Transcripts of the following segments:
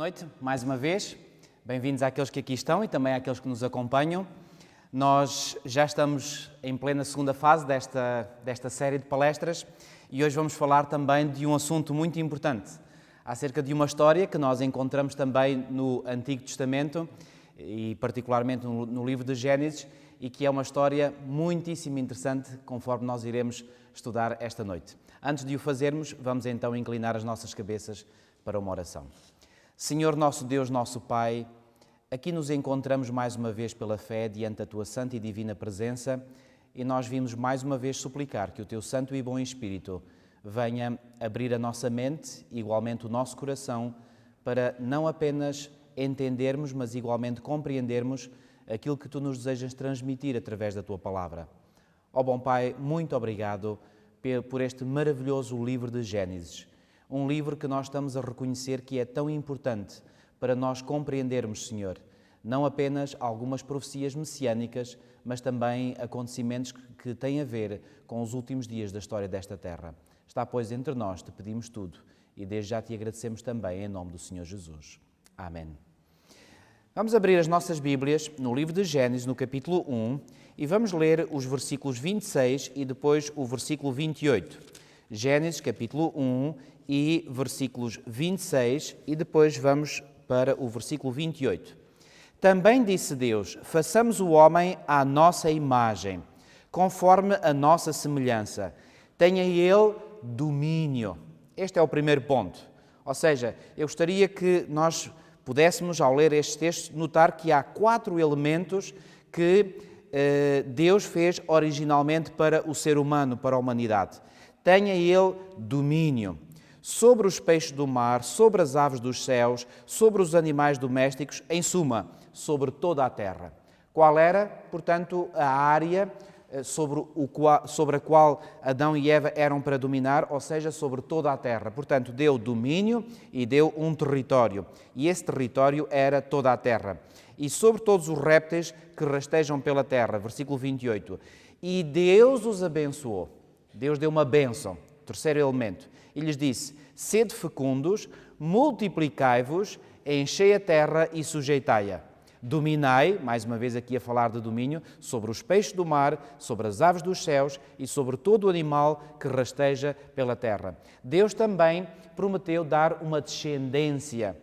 noite, mais uma vez. Bem-vindos àqueles que aqui estão e também àqueles que nos acompanham. Nós já estamos em plena segunda fase desta série de palestras e hoje vamos falar também de um assunto muito importante, acerca de uma história que nós encontramos também no Antigo Testamento e particularmente no livro de Gênesis, e que é uma história muitíssimo interessante, conforme nós iremos estudar esta noite. Antes de o fazermos, vamos então inclinar as nossas cabeças para uma oração. Senhor nosso Deus, nosso Pai, aqui nos encontramos mais uma vez pela fé diante da Tua santa e divina presença e nós vimos mais uma vez suplicar que o Teu santo e bom Espírito venha abrir a nossa mente, igualmente o nosso coração, para não apenas entendermos, mas igualmente compreendermos aquilo que Tu nos desejas transmitir através da Tua palavra. Ó bom Pai, muito obrigado por este maravilhoso livro de Gênesis. Um livro que nós estamos a reconhecer que é tão importante para nós compreendermos, Senhor, não apenas algumas profecias messiânicas, mas também acontecimentos que têm a ver com os últimos dias da história desta terra. Está, pois, entre nós, te pedimos tudo e desde já te agradecemos também em nome do Senhor Jesus. Amém. Vamos abrir as nossas Bíblias no livro de Gênesis, no capítulo 1, e vamos ler os versículos 26 e depois o versículo 28. Gênesis, capítulo 1 e versículos 26 e depois vamos para o versículo 28. Também disse Deus, façamos o homem à nossa imagem, conforme a nossa semelhança. Tenha ele domínio. Este é o primeiro ponto. Ou seja, eu gostaria que nós pudéssemos, ao ler estes textos, notar que há 4 elementos que Deus fez originalmente para o ser humano, para a humanidade. Tenha ele domínio sobre os peixes do mar, sobre as aves dos céus, sobre os animais domésticos, em suma, sobre toda a terra. Qual era, portanto, a área sobre a qual Adão e Eva eram para dominar, ou seja, sobre toda a terra. Portanto, deu domínio e deu um território. E esse território era toda a terra. E sobre todos os répteis que rastejam pela terra. Versículo 28. E Deus os abençoou. Deus deu uma bênção. Terceiro elemento. E lhes disse, sede fecundos, multiplicai-vos, enchei a terra e sujeitai-a. Dominai, mais uma vez aqui a falar de domínio, sobre os peixes do mar, sobre as aves dos céus e sobre todo o animal que rasteja pela terra. Deus também prometeu dar uma descendência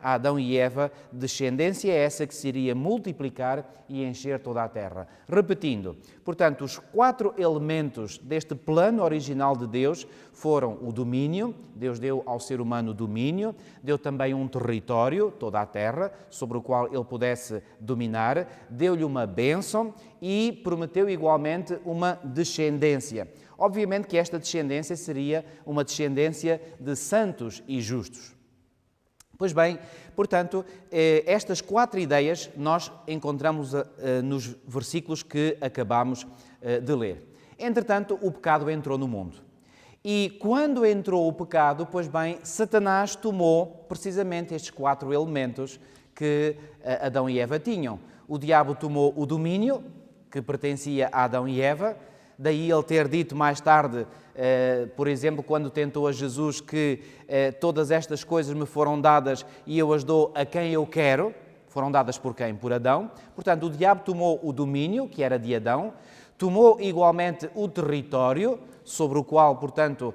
a Adão e Eva, descendência essa que se iria multiplicar e encher toda a terra. Repetindo, portanto, os 4 elementos deste plano original de Deus foram o domínio, Deus deu ao ser humano domínio, deu também um território, toda a terra, sobre o qual ele pudesse dominar, deu-lhe uma bênção e prometeu igualmente uma descendência. Obviamente que esta descendência seria uma descendência de santos e justos. Pois bem, portanto, estas 4 ideias nós encontramos nos versículos que acabamos de ler. Entretanto, o pecado entrou no mundo. E quando entrou o pecado, pois bem, Satanás tomou precisamente estes 4 elementos que Adão e Eva tinham. O diabo tomou o domínio, que pertencia a Adão e Eva, daí ele ter dito mais tarde, por exemplo, quando tentou a Jesus que todas estas coisas me foram dadas e eu as dou a quem eu quero. Foram dadas por quem? Por Adão. Portanto, o diabo tomou o domínio, que era de Adão, tomou igualmente o território, sobre o qual, portanto,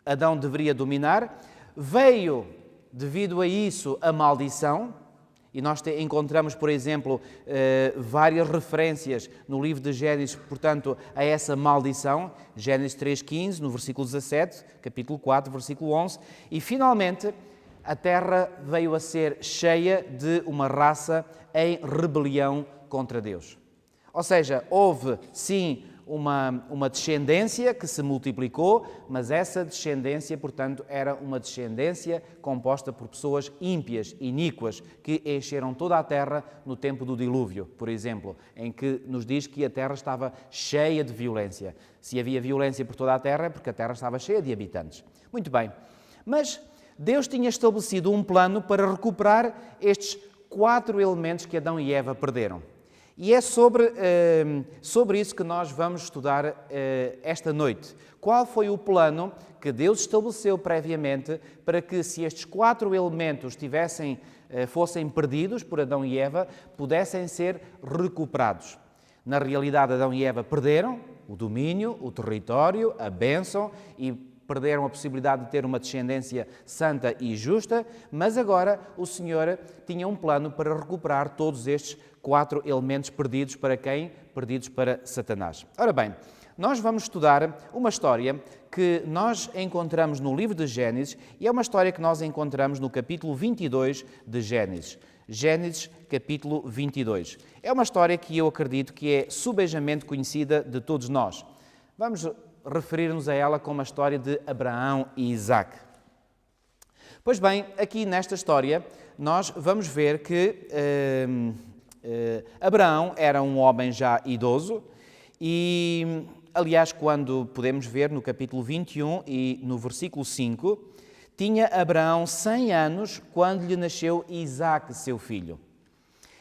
Adão deveria dominar. Veio, devido a isso, a maldição. E nós encontramos, por exemplo, várias referências no livro de Gênesis, portanto, a essa maldição. Gênesis 3,15, no versículo 17, capítulo 4, versículo 11. E, finalmente, a terra veio a ser cheia de uma raça em rebelião contra Deus. Ou seja, houve, sim, uma descendência que se multiplicou, mas essa descendência, portanto, era uma descendência composta por pessoas ímpias, iníquas, que encheram toda a terra no tempo do dilúvio, por exemplo, em que nos diz que a terra estava cheia de violência. Se havia violência por toda a terra, é porque a terra estava cheia de habitantes. Muito bem, mas Deus tinha estabelecido um plano para recuperar estes 4 elementos que Adão e Eva perderam. E é sobre isso que nós vamos estudar esta noite. Qual foi o plano que Deus estabeleceu previamente para que, se estes 4 elementos fossem perdidos por Adão e Eva, pudessem ser recuperados? Na realidade, Adão e Eva perderam o domínio, o território, a bênção e perderam a possibilidade de ter uma descendência santa e justa, mas agora o Senhor tinha um plano para recuperar todos estes 4 elementos perdidos para quem? Perdidos para Satanás. Ora bem, nós vamos estudar uma história que nós encontramos no livro de Gênesis e é uma história que nós encontramos no capítulo 22 de Gênesis. Gênesis, capítulo 22. É uma história que eu acredito que é subejamente conhecida de todos nós. Vamos referir-nos a ela como a história de Abraão e Isaque. Pois bem, aqui nesta história nós vamos ver que Abraão era um homem já idoso e, aliás, quando podemos ver no capítulo 21 e no versículo 5, tinha Abraão 100 anos quando lhe nasceu Isaque, seu filho.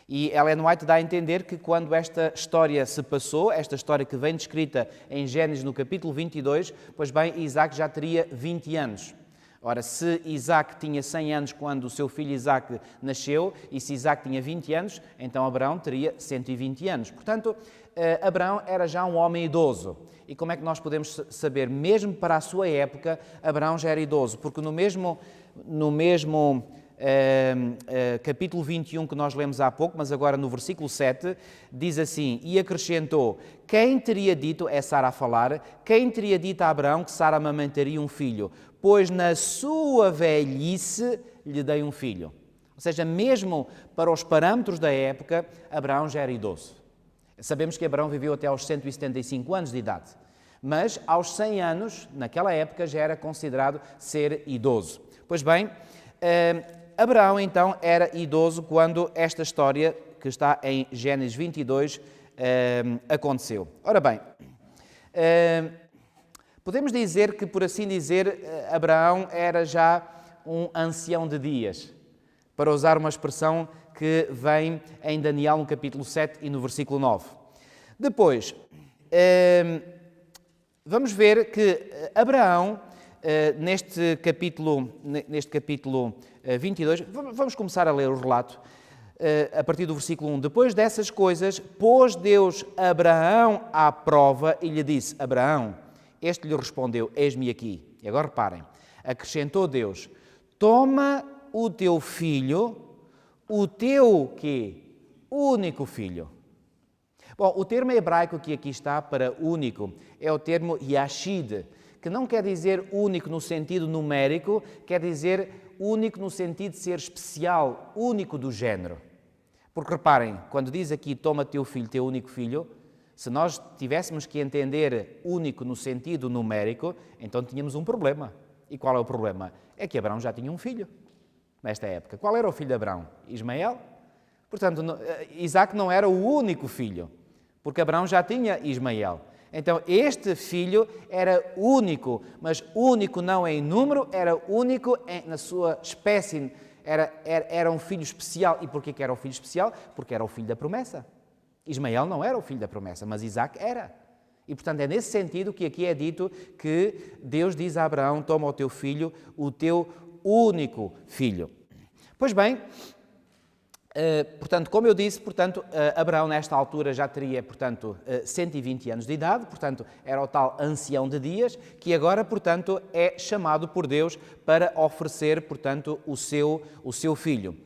E Ellen White dá a entender que quando esta história se passou, esta história que vem descrita em Gênesis no capítulo 22, pois bem, Isaque já teria 20 anos. Ora, se Isaque tinha 100 anos quando o seu filho Isaque nasceu, e se Isaque tinha 20 anos, então Abraão teria 120 anos. Portanto, Abraão era já um homem idoso. E como é que nós podemos saber? Mesmo para a sua época, Abraão já era idoso, porque no mesmo capítulo 21 que nós lemos há pouco, mas agora no versículo 7, diz assim: e acrescentou, quem teria dito, é Sara a falar, quem teria dito a Abraão que Sara amamentaria um filho? Pois na sua velhice lhe dei um filho. Ou seja, mesmo para os parâmetros da época, Abraão já era idoso. Sabemos que Abraão viveu até aos 175 anos de idade, mas aos 100 anos, naquela época, já era considerado ser idoso. Pois bem, Abraão então era idoso quando esta história, que está em Gênesis 22, aconteceu. Ora bem, podemos dizer que, por assim dizer, Abraão era já um ancião de dias, para usar uma expressão que vem em Daniel no capítulo 7 e no versículo 9. Depois, vamos ver que Abraão, neste capítulo 22, vamos começar a ler o relato a partir do versículo 1. Depois dessas coisas, pôs Deus Abraão à prova e lhe disse: Abraão, este lhe respondeu: eis-me aqui. E agora reparem, acrescentou Deus: toma o teu filho, o teu quê? Único filho. Bom, o termo hebraico que aqui está para único é o termo yashid, que não quer dizer único no sentido numérico, quer dizer único no sentido de ser especial, único do género. Porque reparem, quando diz aqui toma teu filho, teu único filho, se nós tivéssemos que entender único no sentido numérico, então tínhamos um problema. E qual é o problema? É que Abraão já tinha um filho nesta época. Qual era o filho de Abraão? Ismael. Portanto, Isaque não era o único filho, porque Abraão já tinha Ismael. Então, este filho era único, mas único não em número, era único na sua espécie, era um filho especial. E porquê que era o filho especial? Porque era o filho da promessa. Ismael não era o filho da promessa, mas Isaque era. E, portanto, é nesse sentido que aqui é dito que Deus diz a Abraão: toma o teu filho, o teu único filho. Pois bem, portanto, como eu disse, Abraão nesta altura já teria, 120 anos de idade, portanto, era o tal ancião de dias, que agora, portanto, é chamado por Deus para oferecer, portanto, o seu filho.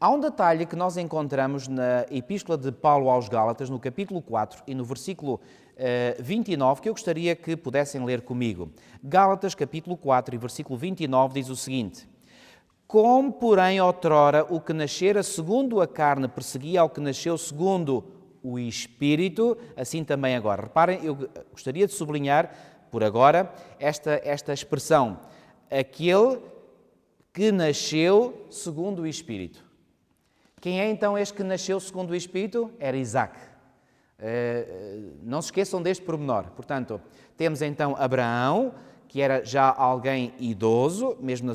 Há um detalhe que nós encontramos na Epístola de Paulo aos Gálatas, no capítulo 4 e no versículo 29, que eu gostaria que pudessem ler comigo. Gálatas, capítulo 4 e versículo 29, diz o seguinte: como, porém, outrora o que nascera segundo a carne perseguia ao que nasceu segundo o Espírito, assim também agora. Reparem, eu gostaria de sublinhar, por agora, esta expressão: aquele que nasceu segundo o Espírito. Quem é então este que nasceu segundo o Espírito? Era Isaque. Não se esqueçam deste pormenor. Portanto, temos então Abraão, que era já alguém idoso, mesmo na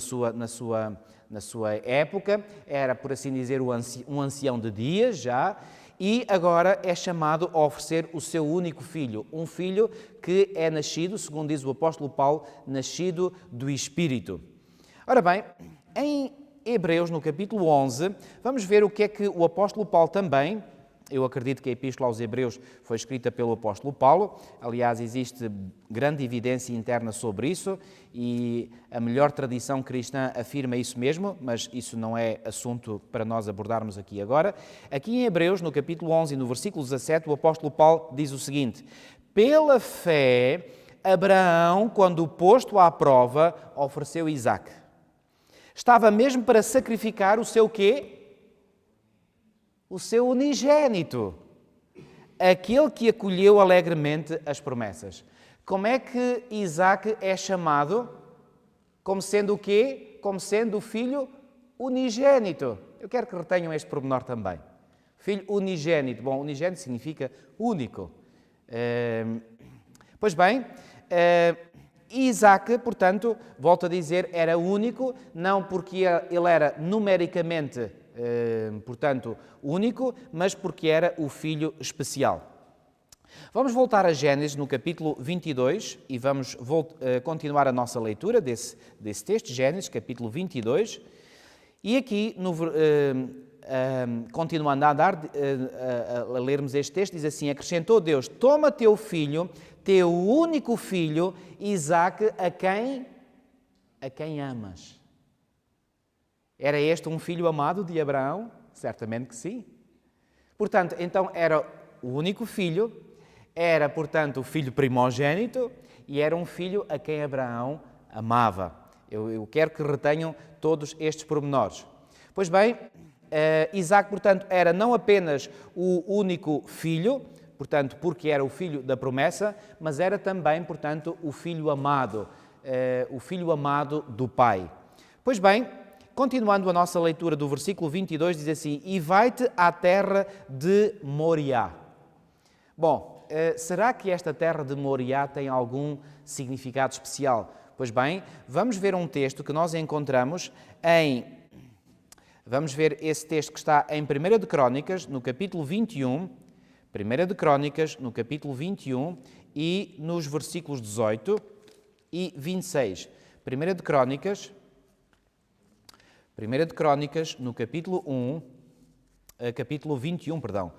sua época, era, por assim dizer, um ancião de dias já, e agora é chamado a oferecer o seu único filho, um filho que é nascido, segundo diz o apóstolo Paulo, nascido do Espírito. Ora bem, em Hebreus, no capítulo 11, vamos ver o que é que o apóstolo Paulo também, eu acredito que a Epístola aos Hebreus foi escrita pelo apóstolo Paulo, aliás, existe grande evidência interna sobre isso e a melhor tradição cristã afirma isso mesmo, mas isso não é assunto para nós abordarmos aqui agora. Aqui em Hebreus, no capítulo 11 e no versículo 17, o apóstolo Paulo diz o seguinte: pela fé, Abraão, quando posto à prova, ofereceu Isaque. Estava mesmo para sacrificar o seu quê? O seu unigênito, aquele que acolheu alegremente as promessas. Como é que Isaque é chamado? Como sendo o quê? Como sendo o filho unigênito. Eu quero que retenham este pormenor também. Filho unigênito. Bom, unigênito significa único. Pois bem, Isaque, portanto, volto a dizer, era único, não porque ele era numericamente portanto, único, mas porque era o filho especial. Vamos voltar a Gênesis no capítulo 22 e vamos continuar a nossa leitura desse texto, Gênesis, capítulo 22. E aqui, continuando a lermos este texto, diz assim: acrescentou Deus, toma teu filho, teu único filho, Isaque, a quem amas. Era este um filho amado de Abraão? Certamente que sim. Portanto, então era o único filho, era, portanto, o filho primogênito e era um filho a quem Abraão amava. Eu quero que retenham todos estes pormenores. Pois bem, Isaque, portanto, era não apenas o único filho, portanto, porque era o filho da promessa, mas era também, portanto, o filho amado do Pai. Pois bem, continuando a nossa leitura do versículo 22, diz assim: e vai-te à terra de Moriá. Bom, será que esta terra de Moriá tem algum significado especial? Pois bem, vamos ver um texto que nós encontramos Vamos ver esse texto que está em 1 de Crónicas, no capítulo 21, 1 de Crónicas, no capítulo 21 e nos versículos 18 e 26. 1 de Crónicas, no capítulo 21, perdão.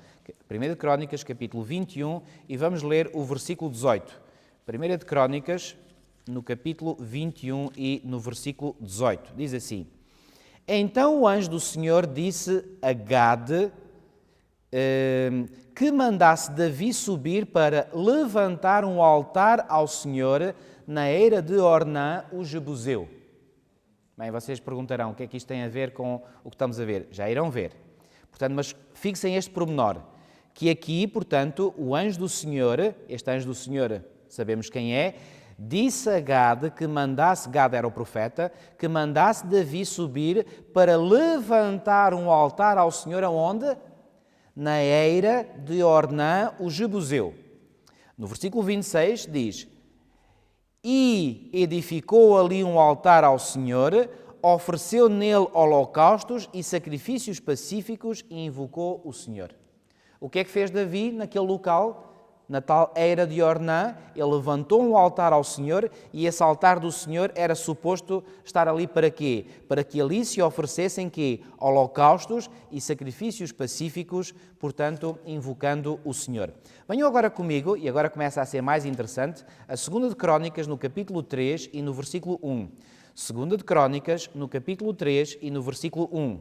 1 de Crónicas, capítulo 21, e vamos ler o versículo 18. 1 de Crónicas, no capítulo 21 e no versículo 18. Diz assim: então o anjo do Senhor disse a Gade que mandasse Davi subir para levantar um altar ao Senhor na eira de Ornã, o Jebuseu. Bem, vocês perguntarão o que é que isto tem a ver com o que estamos a ver. Já irão ver. Portanto, mas fixem este pormenor, que aqui, portanto, o anjo do Senhor, este anjo do Senhor, sabemos quem é, disse a Gade que mandasse, Gade era o profeta, que mandasse Davi subir para levantar um altar ao Senhor aonde? Na eira de Ornã, o Jebuseu. No versículo 26 diz: e edificou ali um altar ao Senhor, ofereceu nele holocaustos e sacrifícios pacíficos e invocou o Senhor. O que é que fez Davi naquele local? Na tal eira de Ornã, ele levantou um altar ao Senhor e esse altar do Senhor era suposto estar ali para quê? Para que ali se oferecessem quê? Holocaustos e sacrifícios pacíficos, portanto, invocando o Senhor. Venham agora comigo, e agora começa a ser mais interessante, a 2 de Crónicas, no capítulo 3 e no versículo 1. 2 de Crónicas, no capítulo 3 e no versículo 1.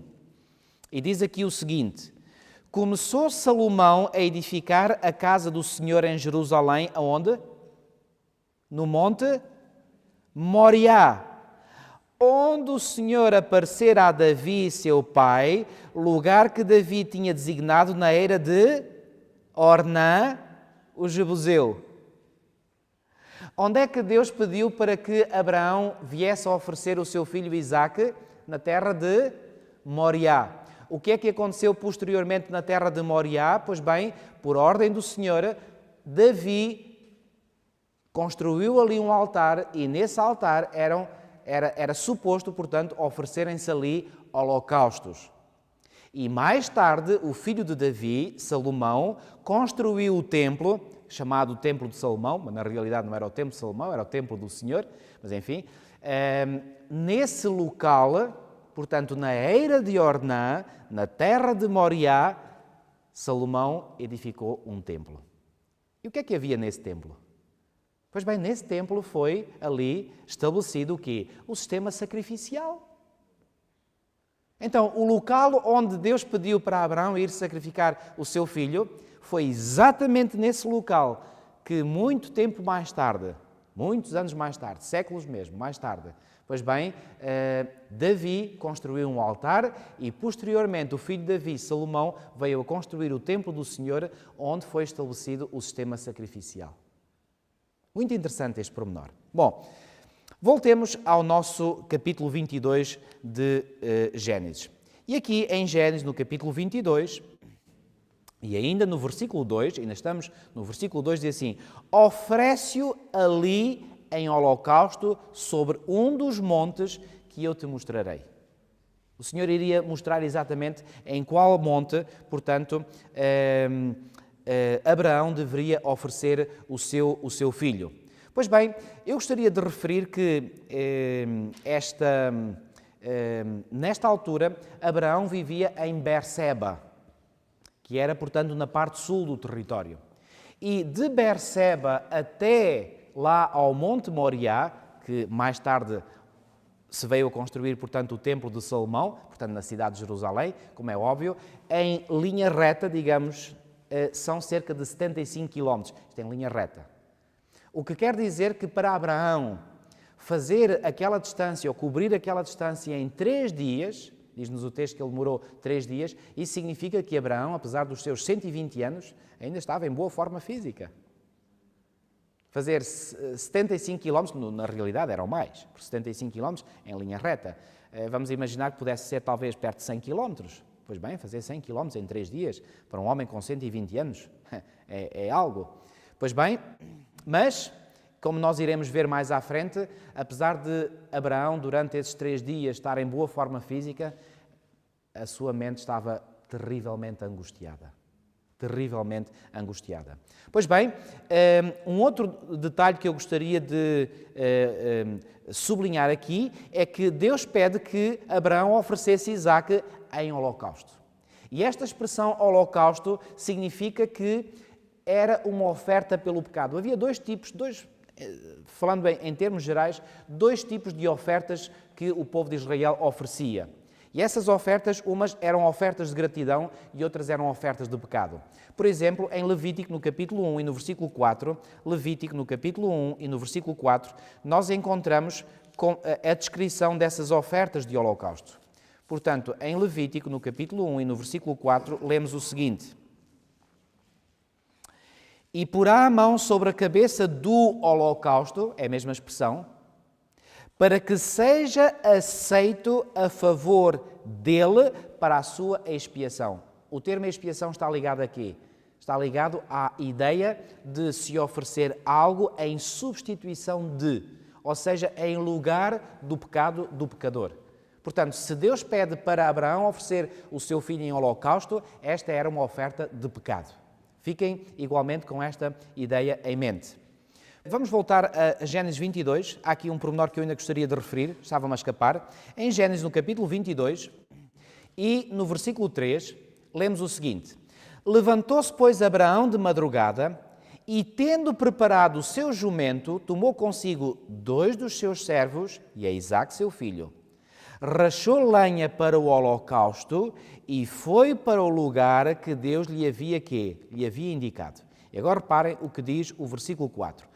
E diz aqui o seguinte: começou Salomão a edificar a casa do Senhor em Jerusalém, aonde? No monte Moriá, onde o Senhor aparecera a Davi, seu pai, lugar que Davi tinha designado na eira de Ornã, o Jebuseu. Onde é que Deus pediu para que Abraão viesse a oferecer o seu filho Isaque? Na terra de Moriá. O que é que aconteceu posteriormente na terra de Moriá? Pois bem, por ordem do Senhor, Davi construiu ali um altar e nesse altar era suposto, portanto, oferecerem-se ali holocaustos. E mais tarde, o filho de Davi, Salomão, construiu o templo, chamado Templo de Salomão, mas na realidade não era o Templo de Salomão, era o Templo do Senhor, mas enfim, nesse local, portanto, na eira de Ornã, na terra de Moriá, Salomão edificou um templo. E o que é que havia nesse templo? Pois bem, nesse templo foi ali estabelecido o quê? O sistema sacrificial. Então, o local onde Deus pediu para Abraão ir sacrificar o seu filho foi exatamente nesse local que muito tempo mais tarde, muitos anos mais tarde, séculos mesmo, mais tarde, pois bem, Davi construiu um altar e posteriormente o filho de Davi, Salomão, veio a construir o templo do Senhor onde foi estabelecido o sistema sacrificial. Muito interessante este pormenor. Bom, voltemos ao nosso capítulo 22 de Gênesis. E aqui em Gênesis, no capítulo 22, e ainda no versículo 2, ainda estamos no versículo 2, diz assim: oferece-o ali em holocausto sobre um dos montes que eu te mostrarei. O Senhor iria mostrar exatamente em qual monte, portanto, Abraão deveria oferecer o seu filho. Pois bem, eu gostaria de referir que nesta altura Abraão vivia em Berseba, que era, portanto, na parte sul do território. E de Berseba até lá ao Monte Moriá, que mais tarde se veio a construir, portanto, o Templo de Salomão, portanto, na cidade de Jerusalém, como é óbvio, em linha reta, digamos, são cerca de 75 quilómetros. Isto é em linha reta. O que quer dizer que para Abraão fazer aquela distância ou cobrir aquela distância em 3 dias, diz-nos o texto que ele demorou 3 dias, isso significa que Abraão, apesar dos seus 120 anos, ainda estava em boa forma física. Fazer 75 km, na realidade eram mais, por 75 km em linha reta. Vamos imaginar que pudesse ser talvez perto de 100 km. Pois bem, fazer 100 km em 3 dias, para um homem com 120 anos, é algo. Pois bem, mas, como nós iremos ver mais à frente, apesar de Abraão, durante esses 3 dias, estar em boa forma física, a sua mente estava terrivelmente angustiada. Terrivelmente angustiada. Pois bem, um outro detalhe que eu gostaria de sublinhar aqui é que Deus pede que Abraão oferecesse Isaque em holocausto. E esta expressão holocausto significa que era uma oferta pelo pecado. Havia falando bem em termos gerais, 2 tipos de ofertas que o povo de Israel oferecia. E essas ofertas, umas eram ofertas de gratidão e outras eram ofertas de pecado. Por exemplo, em Levítico, no capítulo 1 e no versículo 4, Levítico, no capítulo 1 e no versículo 4, nós encontramos a descrição dessas ofertas de holocausto. Portanto, em Levítico, no capítulo 1 e no versículo 4, lemos o seguinte: e porá a mão sobre a cabeça do holocausto, é a mesma expressão, para que seja aceito a favor dele para a sua expiação. O termo expiação está ligado a quê? Está ligado à ideia de se oferecer algo em substituição de, ou seja, em lugar do pecado do pecador. Portanto, se Deus pede para Abraão oferecer o seu filho em holocausto, esta era uma oferta de pecado. Fiquem igualmente com esta ideia em mente. Vamos voltar a Gênesis 22. Há aqui um pormenor que eu ainda gostaria de referir, estava-me a escapar. Em Gênesis, no capítulo 22, e no versículo 3, lemos o seguinte: levantou-se, pois, Abraão de madrugada, e tendo preparado o seu jumento, tomou consigo 2 dos seus servos e a Isaque, seu filho. Rachou lenha para o holocausto e foi para o lugar que Deus lhe havia indicado. E agora reparem o que diz o versículo 4.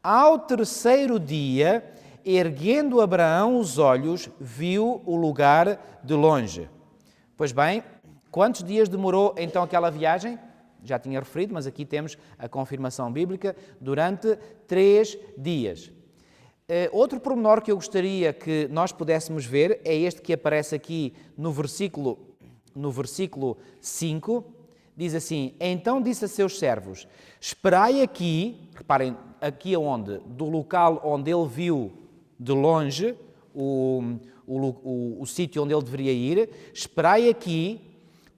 Ao 3º dia, erguendo Abraão os olhos, viu o lugar de longe. Pois bem, quantos dias demorou então aquela viagem? Já tinha referido, mas aqui temos a confirmação bíblica, durante 3 dias. Outro pormenor que eu gostaria que nós pudéssemos ver é este que aparece aqui no versículo 5, diz assim: então disse a seus servos, esperai aqui, reparem, aqui aonde? Do local onde ele viu de longe o sítio onde ele deveria ir, esperai aqui,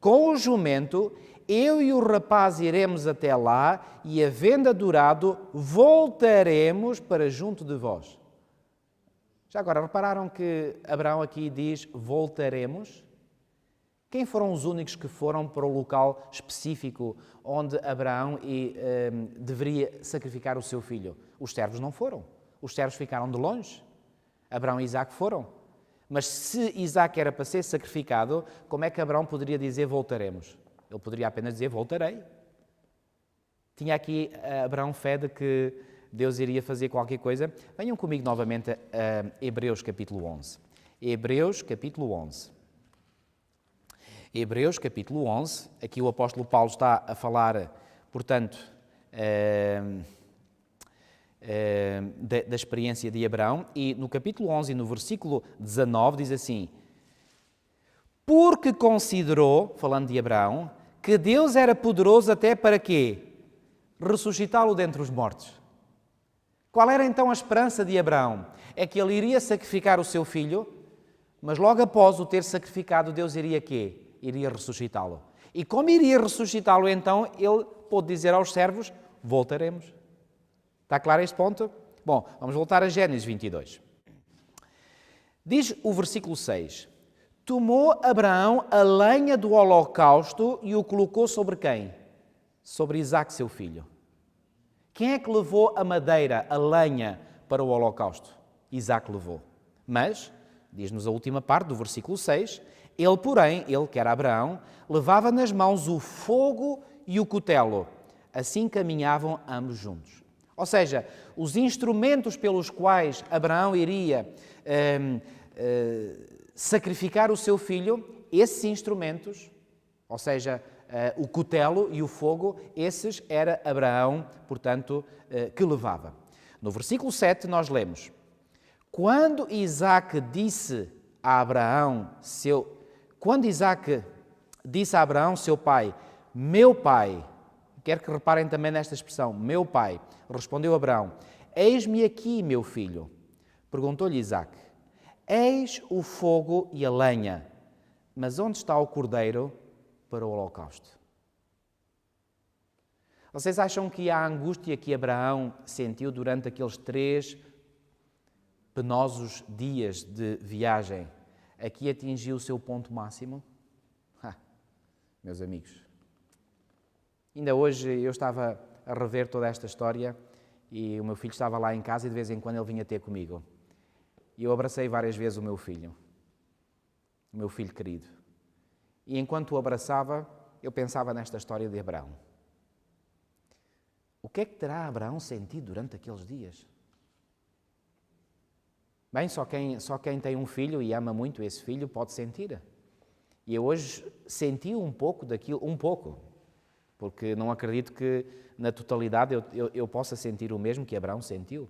com o jumento, eu e o rapaz iremos até lá e, havendo adorado, voltaremos para junto de vós. Já agora, repararam que Abraão aqui diz voltaremos? Quem foram os únicos que foram para o local específico onde Abraão deveria sacrificar o seu filho? Os servos não foram. Os servos ficaram de longe. Abraão e Isaque foram. Mas se Isaque era para ser sacrificado, como é que Abraão poderia dizer voltaremos? Ele poderia apenas dizer voltarei. Tinha aqui Abraão fé de que Deus iria fazer qualquer coisa. Venham comigo novamente a Hebreus capítulo 11. Hebreus capítulo 11. Hebreus capítulo 11. Aqui o apóstolo Paulo está a falar, portanto, da experiência de Abraão. E no capítulo 11, no versículo 19, diz assim: porque considerou, falando de Abraão, que Deus era poderoso até para quê? Ressuscitá-lo dentre os mortos. Qual era então a esperança de Abraão? É que ele iria sacrificar o seu filho, mas logo após o ter sacrificado, Deus iria quê? Iria ressuscitá-lo. E como iria ressuscitá-lo, então, ele pôde dizer aos servos, voltaremos. Está claro este ponto? Bom, vamos voltar a Gênesis 22. Diz o versículo 6, tomou Abraão a lenha do holocausto e o colocou sobre quem? Sobre Isaque, seu filho. Quem é que levou a madeira, a lenha, para o holocausto? Isaque levou. Mas, diz-nos a última parte do versículo 6, ele, porém, ele, que era Abraão, levava nas mãos o fogo e o cutelo. Assim caminhavam ambos juntos. Ou seja, os instrumentos pelos quais Abraão iria sacrificar o seu filho, esses instrumentos, ou seja, o cutelo e o fogo, esses era Abraão, portanto, que levava. No versículo 7 nós lemos, quando Isaque disse a Abraão, seu pai, meu pai, quero que reparem também nesta expressão, meu pai, respondeu Abraão, eis-me aqui, meu filho. Perguntou-lhe Isaque, eis o fogo e a lenha, mas onde está o cordeiro para o holocausto? Vocês acham que a angústia que Abraão sentiu durante aqueles 3 penosos dias de viagem aqui atingiu o seu ponto máximo? Meus amigos, ainda hoje eu estava a rever toda esta história e o meu filho estava lá em casa e de vez em quando ele vinha ter comigo. E eu abracei várias vezes o meu filho querido. E enquanto o abraçava, eu pensava nesta história de Abraão. O que é que terá Abraão sentido durante aqueles dias? Bem, só quem tem um filho e ama muito esse filho pode sentir. E eu hoje senti um pouco daquilo, porque não acredito que na totalidade eu possa sentir o mesmo que Abraão sentiu.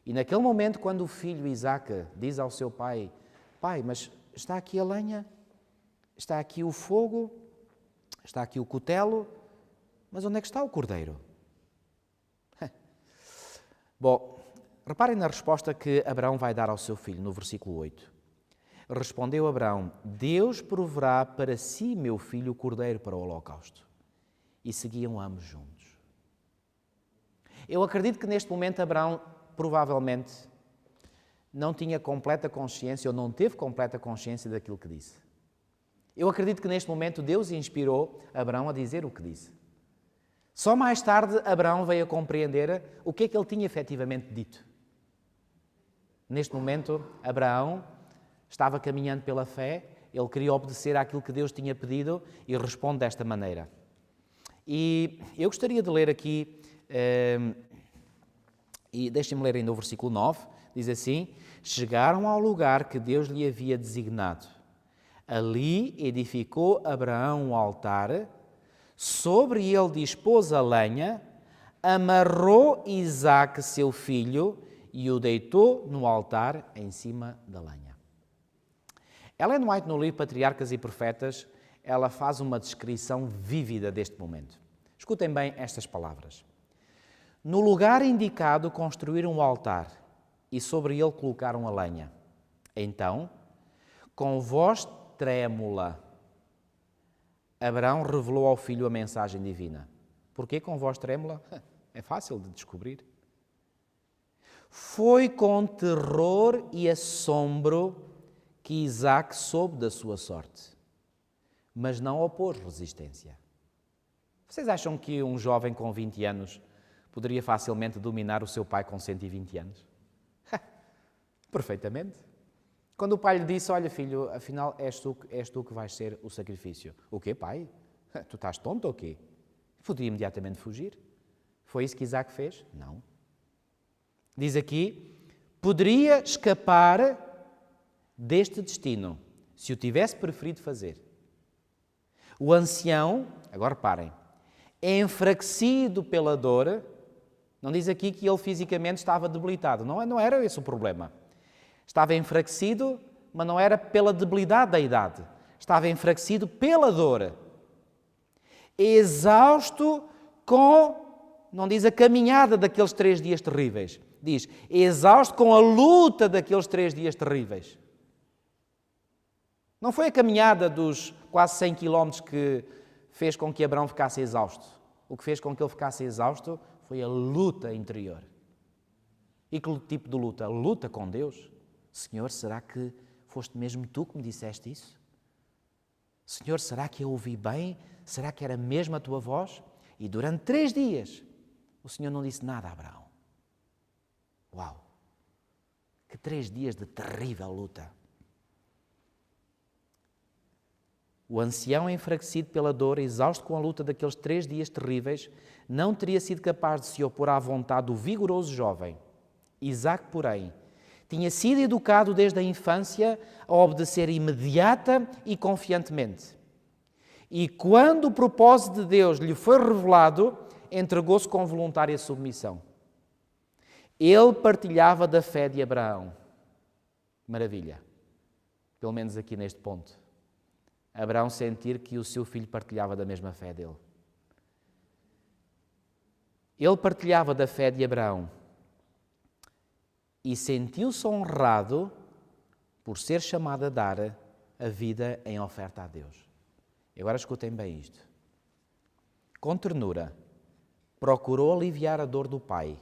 E naquele momento, quando o filho Isaque diz ao seu pai, pai, mas está aqui a lenha, está aqui o fogo, está aqui o cutelo, mas onde é que está o cordeiro? Bom, reparem na resposta que Abraão vai dar ao seu filho, no versículo 8. Respondeu Abraão, Deus proverá para si, meu filho, o cordeiro para o holocausto. E seguiam ambos juntos. Eu acredito que neste momento Abraão provavelmente não tinha completa consciência ou não teve completa consciência daquilo que disse. Eu acredito que neste momento Deus inspirou Abraão a dizer o que disse. Só mais tarde Abraão veio a compreender o que é que ele tinha efetivamente dito. Neste momento, Abraão estava caminhando pela fé, ele queria obedecer àquilo que Deus tinha pedido e responde desta maneira. E eu gostaria de ler aqui, e deixem-me ler ainda o versículo 9, diz assim, chegaram ao lugar que Deus lhe havia designado. Ali edificou Abraão um altar, sobre ele dispôs a lenha, amarrou Isaque, seu filho, e o deitou no altar em cima da lenha. Ellen White, no livro Patriarcas e Profetas, ela faz uma descrição vívida deste momento. Escutem bem estas palavras. No lugar indicado construíram um altar e sobre ele colocaram a lenha. Então, com voz trêmula, Abraão revelou ao filho a mensagem divina. Porquê com voz trêmula? É fácil de descobrir. Foi com terror e assombro que Isaac soube da sua sorte, mas não opôs resistência. Vocês acham que um jovem com 20 anos poderia facilmente dominar o seu pai com 120 anos? Perfeitamente. Quando o pai lhe disse, olha filho, afinal és tu que vais ser o sacrifício. O quê, pai? Tu estás tonto ou quê? Podia imediatamente fugir. Foi isso que Isaac fez? Não. Diz aqui, poderia escapar deste destino, se o tivesse preferido fazer. O ancião, agora reparem, enfraquecido pela dor, não diz aqui que ele fisicamente estava debilitado, não era esse o problema. Estava enfraquecido, mas não era pela debilidade da idade, estava enfraquecido pela dor. Exausto com, não diz a caminhada daqueles 3 dias terríveis, diz, exausto com a luta daqueles 3 dias terríveis. Não foi a caminhada dos quase 100 quilómetros que fez com que Abraão ficasse exausto. O que fez com que ele ficasse exausto foi a luta interior. E que tipo de luta? Luta com Deus. Senhor, será que foste mesmo tu que me disseste isso? Senhor, será que eu ouvi bem? Será que era mesmo a tua voz? E durante 3 dias, o Senhor não disse nada a Abraão. Uau! Que 3 dias de terrível luta. O ancião, enfraquecido pela dor, exausto com a luta daqueles 3 dias terríveis, não teria sido capaz de se opor à vontade do vigoroso jovem. Isaac, porém, tinha sido educado desde a infância a obedecer imediata e confiantemente. E quando o propósito de Deus lhe foi revelado, entregou-se com voluntária submissão. Ele partilhava da fé de Abraão. Maravilha. Pelo menos aqui neste ponto. Abraão sentir que o seu filho partilhava da mesma fé dele. Ele partilhava da fé de Abraão e sentiu-se honrado por ser chamado a dar a vida em oferta a Deus. E agora escutem bem isto. Com ternura, procurou aliviar a dor do pai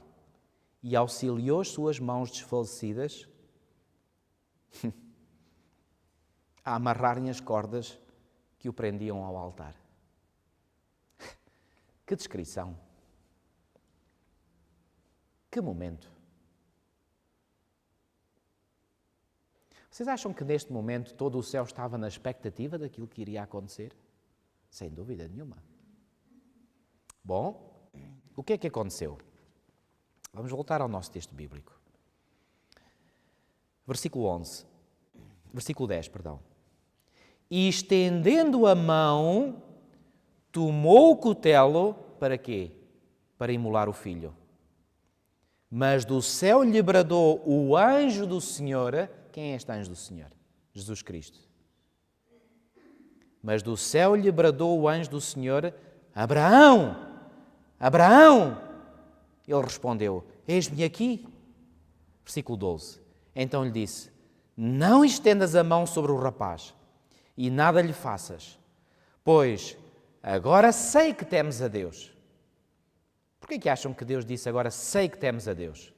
e auxiliou as suas mãos desfalecidas a amarrarem as cordas que o prendiam ao altar. Que descrição! Que momento! Vocês acham que neste momento todo o céu estava na expectativa daquilo que iria acontecer? Sem dúvida nenhuma. Bom, o que é que aconteceu? Vamos voltar ao nosso texto bíblico. Versículo 10, perdão. E estendendo a mão, tomou o cutelo, para quê? Para imolar o filho. Mas do céu lhe bradou o anjo do Senhor. Quem é este anjo do Senhor? Jesus Cristo. Mas do céu lhe bradou o anjo do Senhor: Abraão! Abraão! Ele respondeu: Eis-me aqui. Versículo 12. Então lhe disse: Não estendas a mão sobre o rapaz e nada lhe faças, pois agora sei que temes a Deus. Porquê que acham que Deus disse agora sei que temes a Deus?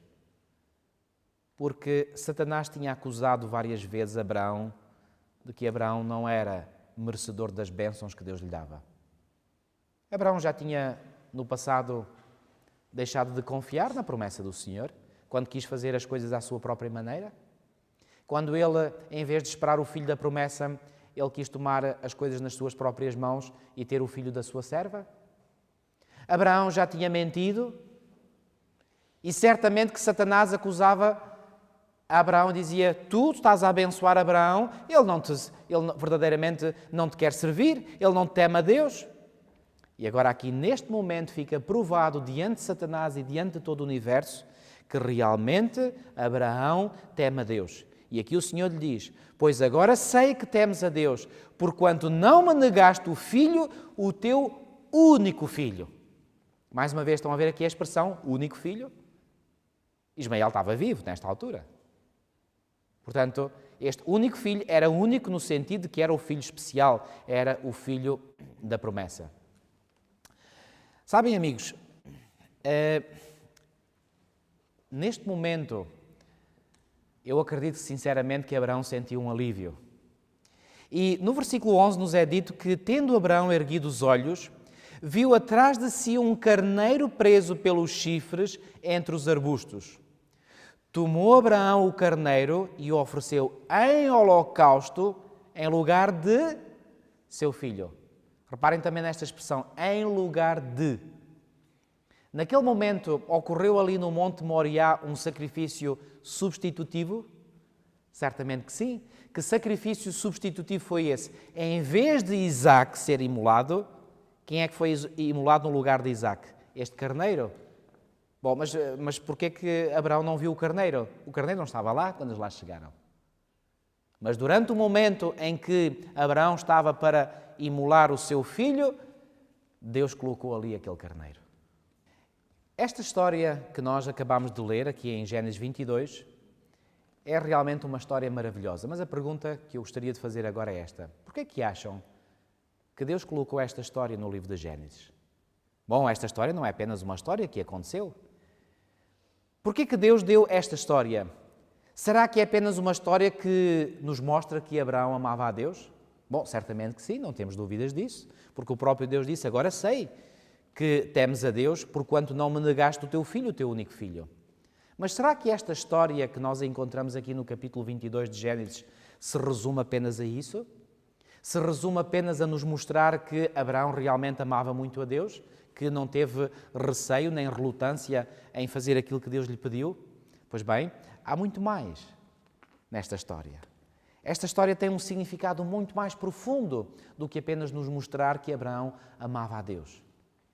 Porque Satanás tinha acusado várias vezes Abraão de que Abraão não era merecedor das bênçãos que Deus lhe dava. Abraão já tinha, no passado, deixado de confiar na promessa do Senhor, quando quis fazer as coisas à sua própria maneira. Quando ele, em vez de esperar o filho da promessa, ele quis tomar as coisas nas suas próprias mãos e ter o filho da sua serva. Abraão já tinha mentido e certamente que Satanás acusava Abraão, dizia: tu estás a abençoar Abraão, ele verdadeiramente não te quer servir, ele não teme a Deus. E agora aqui neste momento fica provado diante de Satanás e diante de todo o universo que realmente Abraão teme a Deus. E aqui o Senhor lhe diz: pois agora sei que temes a Deus, porquanto não me negaste o filho, o teu único filho. Mais uma vez estão a ver aqui a expressão único filho? Ismael estava vivo nesta altura. Portanto, Este único filho era único no sentido de que era o filho especial, era o filho da promessa. Sabem, amigos, neste momento, eu acredito sinceramente que Abraão sentiu um alívio. E no versículo 11 nos é dito que, tendo Abraão erguido os olhos, viu atrás de si um carneiro preso pelos chifres entre os arbustos. Tomou Abraão o carneiro e o ofereceu em holocausto em lugar de seu filho. Reparem também nesta expressão, em lugar de. Naquele momento, ocorreu ali no Monte Moriá um sacrifício substitutivo? Certamente que sim. Que sacrifício substitutivo foi esse? Em vez de Isaac ser imolado, quem é que foi imolado no lugar de Isaac? Este carneiro? Bom, mas porquê que Abraão não viu o carneiro? O carneiro não estava lá quando eles lá chegaram. Mas durante o momento em que Abraão estava para imolar o seu filho, Deus colocou ali aquele carneiro. Esta história que nós acabamos de ler aqui em Gênesis 22 é realmente uma história maravilhosa. Mas a pergunta que eu gostaria de fazer agora é esta. Porquê é que acham que Deus colocou esta história no livro de Gênesis? Bom, esta história não é apenas uma história que aconteceu. Porquê que Deus deu esta história? Será que é apenas uma história que nos mostra que Abraão amava a Deus? Bom, certamente que sim, não temos dúvidas disso, porque o próprio Deus disse, agora sei que temes a Deus, porquanto não me negaste o teu filho, o teu único filho. Mas será que esta história que nós encontramos aqui no capítulo 22 de Gênesis se resume apenas a isso? Se resume apenas a nos mostrar que Abraão realmente amava muito a Deus? Que não teve receio nem relutância em fazer aquilo que Deus lhe pediu? Pois bem, há muito mais nesta história. Esta história tem um significado muito mais profundo do que apenas nos mostrar que Abraão amava a Deus.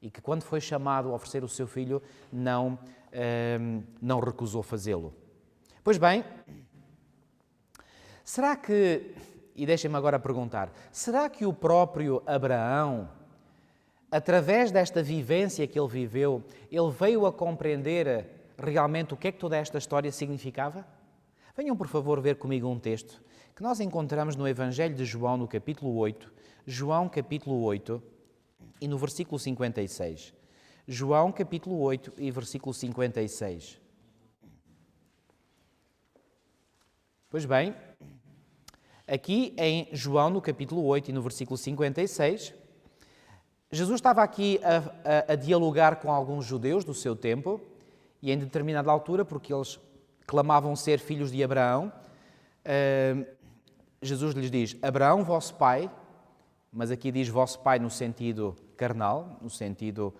E que quando foi chamado a oferecer o seu filho, não recusou fazê-lo. Pois bem, será que, e deixem-me agora perguntar, será que o próprio Abraão, através desta vivência que ele viveu, ele veio a compreender realmente o que é que toda esta história significava? Venham, por favor, ver comigo um texto que nós encontramos no Evangelho de João, no capítulo 8, João, capítulo 8, e no versículo 56. João, capítulo 8 e versículo 56. Pois bem, aqui em João, no capítulo 8 e no versículo 56, Jesus estava aqui a dialogar com alguns judeus do seu tempo e em determinada altura, porque eles clamavam ser filhos de Abraão, Jesus lhes diz, Abraão, vosso pai, mas aqui diz vosso pai no sentido carnal, no sentido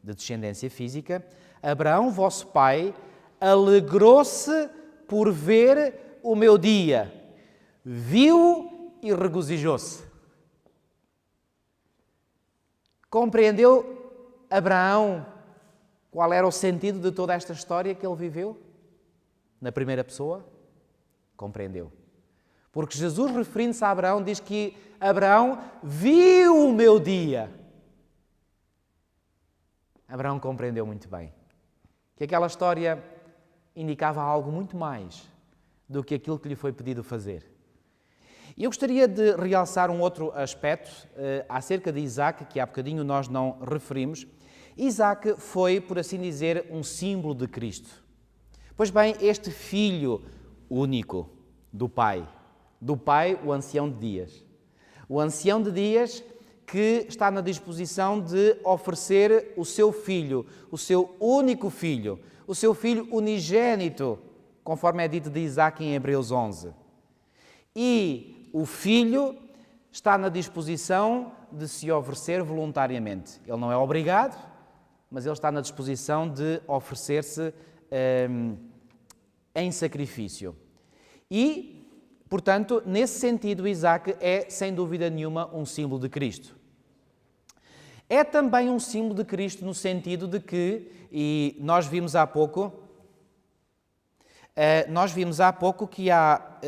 de descendência física, Abraão, vosso pai, alegrou-se por ver o meu dia, viu e regozijou-se. Compreendeu Abraão qual era o sentido de toda esta história que ele viveu? Na primeira pessoa? Compreendeu. Porque Jesus, referindo-se a Abraão, diz que Abraão viu o meu dia. Abraão compreendeu muito bem que aquela história indicava algo muito mais do que aquilo que lhe foi pedido fazer. E eu gostaria de realçar um outro aspecto acerca de Isaac, que há bocadinho nós não referimos. Isaac foi, por assim dizer, um símbolo de Cristo. Pois bem, este filho único do Pai, o ancião de dias. O ancião de dias que está na disposição de oferecer o seu filho, o seu único filho, o seu filho unigênito, conforme é dito de Isaac em Hebreus 11. E o filho está na disposição de se oferecer voluntariamente. Ele não é obrigado, mas ele está na disposição de oferecer-se em sacrifício. E, portanto, nesse sentido, Isaac é, sem dúvida nenhuma, um símbolo de Cristo. É também um símbolo de Cristo no sentido de que, e nós vimos há pouco que há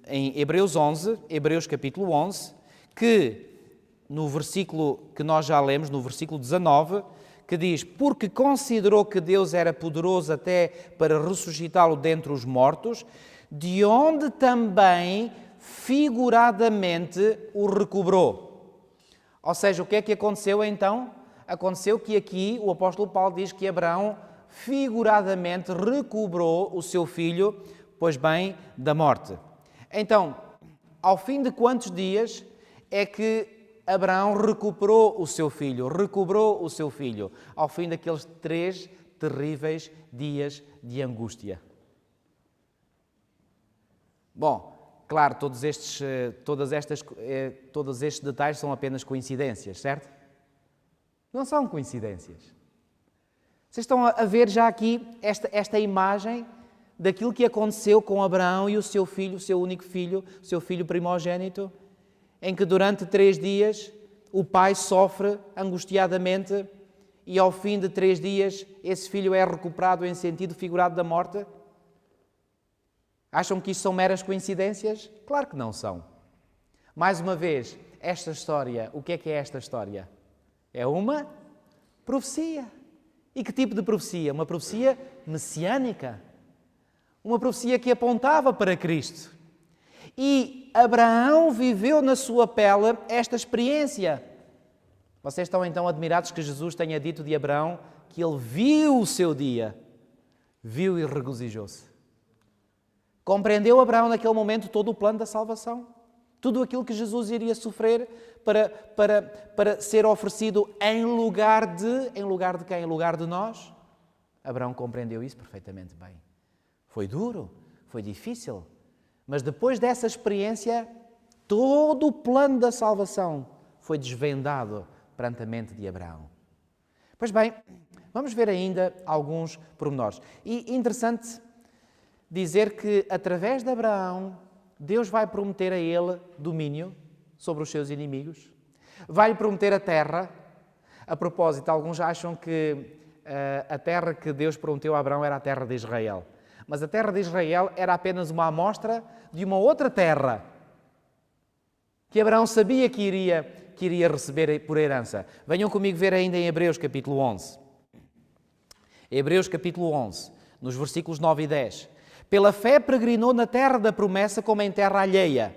em Hebreus 11, Hebreus capítulo 11, que no versículo que nós já lemos, no versículo 19, que diz: porque considerou que Deus era poderoso até para ressuscitá-lo dentre os mortos, de onde também figuradamente o recobrou. Ou seja, o que é que aconteceu então? Aconteceu que aqui o apóstolo Paulo diz que Abraão figuradamente recobrou o seu filho, pois bem, da morte. Então, ao fim de quantos dias é que Abraão recuperou o seu filho? Recobrou o seu filho ao fim daqueles 3 terríveis dias de angústia. Bom, claro, todos estes detalhes são apenas coincidências, certo? Não são coincidências. Vocês estão a ver já aqui esta imagem daquilo que aconteceu com Abraão e o seu filho, o seu único filho, o seu filho primogênito, em que durante 3 dias o pai sofre angustiadamente e ao fim de 3 dias esse filho é recuperado em sentido figurado da morte? Acham que isto são meras coincidências? Claro que não são. Mais uma vez, esta história, o que é esta história? É uma profecia. E que tipo de profecia? Uma profecia messiânica. Uma profecia que apontava para Cristo. E Abraão viveu na sua pele esta experiência. Vocês estão então admirados que Jesus tenha dito de Abraão que ele viu o seu dia, viu e regozijou-se. Compreendeu Abraão naquele momento todo o plano da salvação? Tudo aquilo que Jesus iria sofrer para ser oferecido em lugar de quem? Em lugar de nós? Abraão compreendeu isso perfeitamente bem. Foi duro, foi difícil, mas depois dessa experiência, todo o plano da salvação foi desvendado perante a mente de Abraão. Pois bem, vamos ver ainda alguns pormenores. E interessante dizer que, através de Abraão, Deus vai prometer a ele domínio sobre os seus inimigos, vai-lhe prometer a terra. A propósito, alguns acham que a terra que Deus prometeu a Abraão era a terra de Israel. Mas a terra de Israel era apenas uma amostra de uma outra terra que Abraão sabia que iria receber por herança. Venham comigo ver ainda em Hebreus capítulo 11. Hebreus capítulo 11, nos versículos 9 e 10. Pela fé peregrinou na terra da promessa como em terra alheia,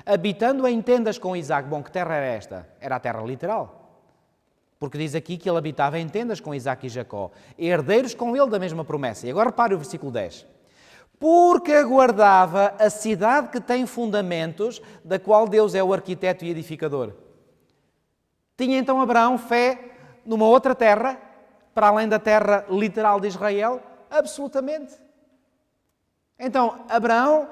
habitando em tendas com Isaque. Bom, que terra era esta? Era a terra literal. Porque diz aqui que ele habitava em tendas com Isaque e Jacó, herdeiros com ele da mesma promessa. E agora repare o versículo 10. Porque aguardava a cidade que tem fundamentos, da qual Deus é o arquiteto e edificador. Tinha então Abraão fé numa outra terra, para além da terra literal de Israel? Absolutamente. Então, Abraão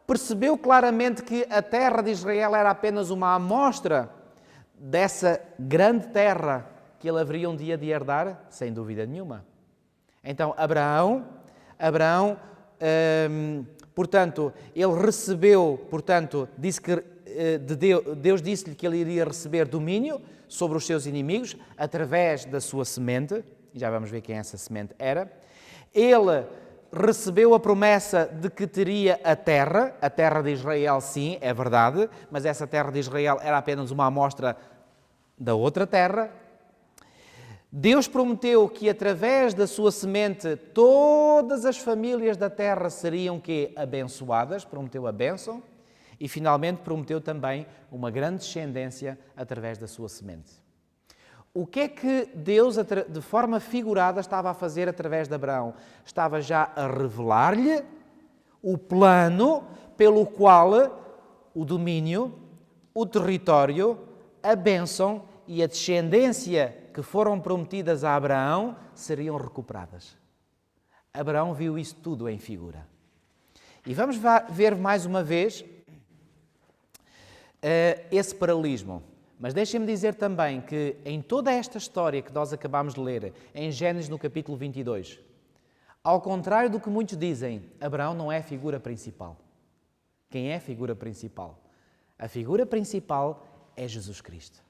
percebeu claramente que a terra de Israel era apenas uma amostra dessa grande terra que ele haveria um dia de herdar, sem dúvida nenhuma. Então, portanto, ele recebeu, Deus disse-lhe que ele iria receber domínio sobre os seus inimigos através da sua semente, e já vamos ver quem essa semente era. Ele recebeu a promessa de que teria a terra de Israel, sim, é verdade, mas essa terra de Israel era apenas uma amostra da outra terra. Deus prometeu que através da sua semente todas as famílias da terra seriam abençoadas, prometeu a bênção, e finalmente prometeu também uma grande descendência através da sua semente. O que é que Deus, de forma figurada, estava a fazer através de Abraão? Estava já a revelar-lhe o plano pelo qual o domínio, o território, a bênção e a descendência que foram prometidas a Abraão seriam recuperadas. Abraão viu isso tudo em figura. E vamos ver mais uma vez esse paralelismo. Mas deixem-me dizer também que em toda esta história que nós acabamos de ler, em Gênesis no capítulo 22, ao contrário do que muitos dizem, Abraão não é a figura principal. Quem é a figura principal? A figura principal é Jesus Cristo.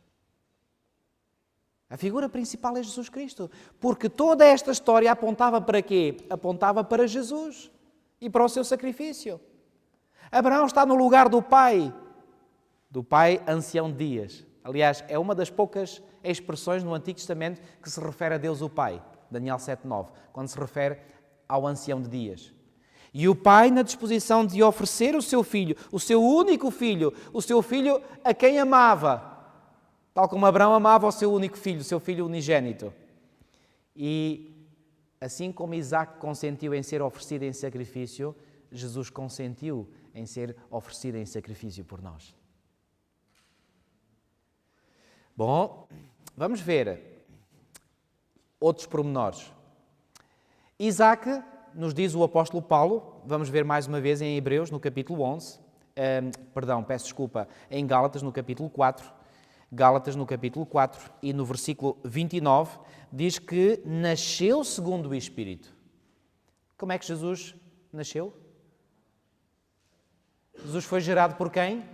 A figura principal é Jesus Cristo. Porque toda esta história apontava para quê? Apontava para Jesus e para o seu sacrifício. Abraão está no lugar do pai ancião de dias. Aliás, é uma das poucas expressões no Antigo Testamento que se refere a Deus o Pai, Daniel 7:9, quando se refere ao ancião de dias. E o pai na disposição de oferecer o seu filho, o seu único filho, o seu filho a quem amava, tal como Abraão amava o seu único filho, o seu filho unigênito. E assim como Isaac consentiu em ser oferecido em sacrifício, Jesus consentiu em ser oferecido em sacrifício por nós. Bom, vamos ver outros pormenores. Isaac, nos diz o apóstolo Paulo, vamos ver mais uma vez em Hebreus, no capítulo 11, em Gálatas, no capítulo 4, Gálatas, no capítulo 4 e no versículo 29, diz que nasceu segundo o Espírito. Como é que Jesus nasceu? Jesus foi gerado por quem?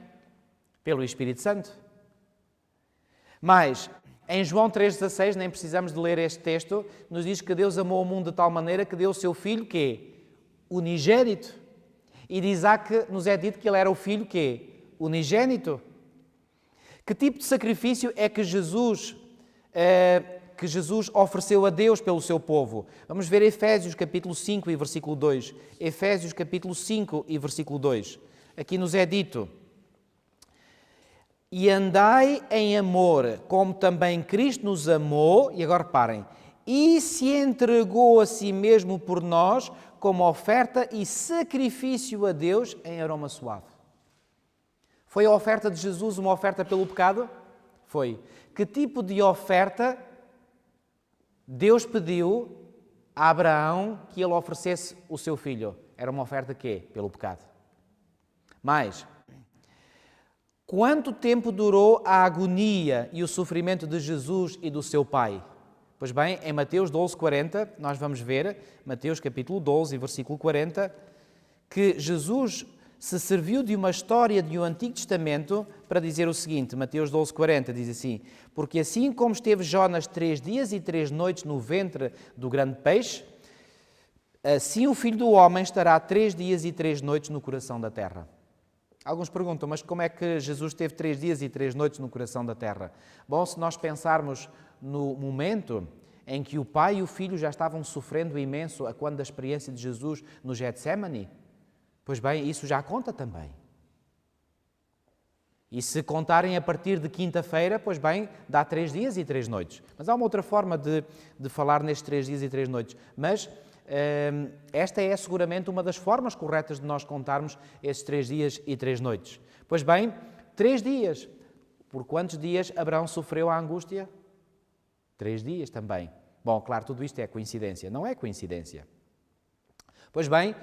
Pelo Espírito Santo. Mas, em João 3,16, nem precisamos de ler este texto, nos diz que Deus amou o mundo de tal maneira que deu o seu Filho, que é unigênito. E de Isaac nos é dito que ele era o Filho, que é unigênito. Que tipo de sacrifício é que Jesus ofereceu a Deus pelo seu povo? Vamos ver Efésios capítulo 5 e versículo 2. Efésios capítulo 5 e versículo 2. Aqui nos é dito: e andai em amor, como também Cristo nos amou, e agora reparem, e se entregou a si mesmo por nós, como oferta e sacrifício a Deus em aroma suave. Foi a oferta de Jesus uma oferta pelo pecado? Foi. Que tipo de oferta Deus pediu a Abraão que ele oferecesse o seu filho? Era uma oferta quê? Pelo pecado. Mas, quanto tempo durou a agonia e o sofrimento de Jesus e do seu Pai? Pois bem, em Mateus 12:40, nós vamos ver, Mateus capítulo 12, versículo 40, que Jesus se serviu de uma história do Antigo Testamento para dizer o seguinte. Mateus 12:40 diz assim: porque assim como esteve Jonas 3 dias e 3 noites no ventre do grande peixe, assim o Filho do Homem estará 3 dias e 3 noites no coração da terra. Alguns perguntam, mas como é que Jesus teve 3 dias e 3 noites no coração da terra? Bom, se nós pensarmos no momento em que o Pai e o Filho já estavam sofrendo imenso a quando da experiência de Jesus no Getsémani, pois bem, isso já conta também. E se contarem a partir de quinta-feira, pois bem, dá 3 dias e 3 noites. Mas há uma outra forma de falar nestes 3 dias e 3 noites. Mas esta é seguramente uma das formas corretas de nós contarmos estes 3 dias e 3 noites. Pois bem, 3 dias. Por quantos dias Abraão sofreu a angústia? 3 dias também. Bom, claro, tudo isto é coincidência. Não é coincidência. Pois bem,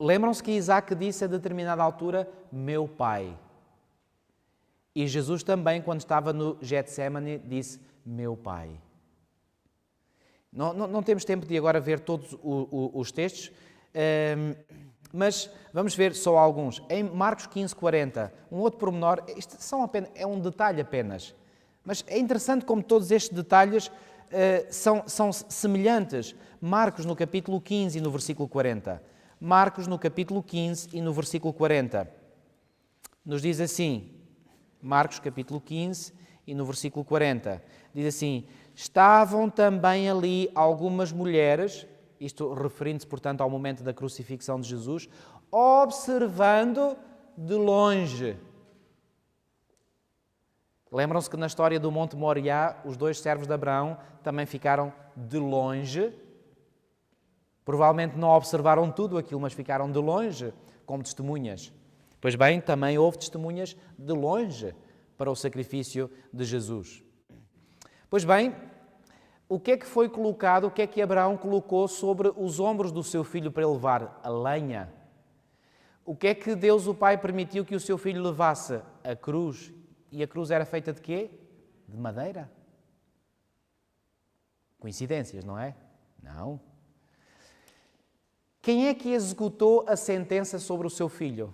lembram-se que Isaac disse a determinada altura, meu pai. E Jesus também, quando estava no Getsémani, disse, meu pai. Não temos tempo de agora ver todos os textos, mas vamos ver só alguns. Em Marcos 15:40, um outro pormenor, isto é um detalhe apenas, mas é interessante como todos estes detalhes são semelhantes. Marcos no capítulo 15 e no versículo 40. Marcos no capítulo 15 e no versículo 40. Nos diz assim, Marcos capítulo 15 e no versículo 40. Diz assim, estavam também ali algumas mulheres, isto referindo-se, portanto, ao momento da crucifixão de Jesus, observando de longe. Lembram-se que na história do Monte Moriá, os 2 servos de Abraão também ficaram de longe. Provavelmente não observaram tudo aquilo, mas ficaram de longe como testemunhas. Pois bem, também houve testemunhas de longe para o sacrifício de Jesus. Pois bem, o que é que foi colocado, o que é que Abraão colocou sobre os ombros do seu filho para ele levar? A lenha. O que é que Deus o Pai permitiu que o seu filho levasse? A cruz. E a cruz era feita de quê? De madeira. Coincidências, não é? Não. Quem é que executou a sentença sobre o seu filho?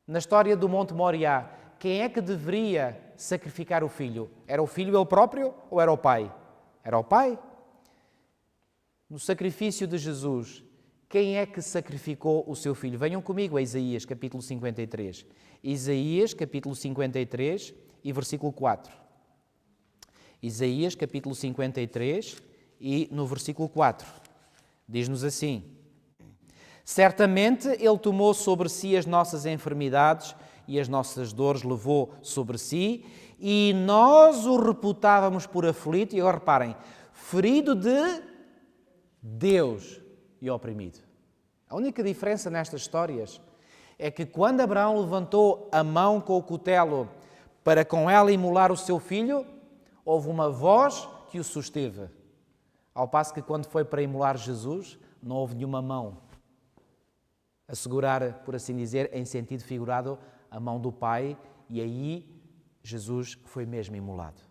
Na história do Monte Moriá, quem é que deveria sacrificar o filho? Era o filho ele próprio ou era o pai? Era o pai. No sacrifício de Jesus, quem é que sacrificou o seu filho? Venham comigo a Isaías, capítulo 53. Isaías, capítulo 53 e versículo 4. Isaías, capítulo 53 e no versículo 4. Diz-nos assim: certamente Ele tomou sobre si as nossas enfermidades e as nossas dores levou sobre si, e nós o reputávamos por aflito, e agora reparem, ferido de Deus e oprimido. A única diferença nestas histórias é que quando Abraão levantou a mão com o cutelo para com ela imolar o seu filho, houve uma voz que o susteve. Ao passo que quando foi para imolar Jesus, não houve nenhuma mão a segurar, por assim dizer, em sentido figurado, a mão do Pai, e aí Jesus foi mesmo imolado.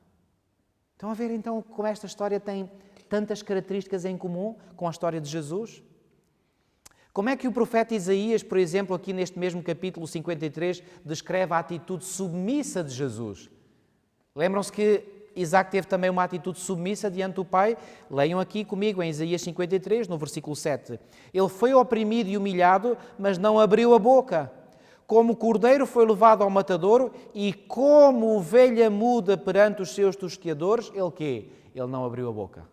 Estão a ver então como esta história tem tantas características em comum com a história de Jesus? Como é que o profeta Isaías, por exemplo, aqui neste mesmo capítulo 53, descreve a atitude submissa de Jesus? Lembram-se que Isaac teve também uma atitude submissa diante do pai? Leiam aqui comigo em Isaías 53, no versículo 7. Ele foi oprimido e humilhado, mas não abriu a boca. Como o cordeiro foi levado ao matadouro e como ovelha muda perante os seus tosqueadores, ele quê? Ele não abriu a boca.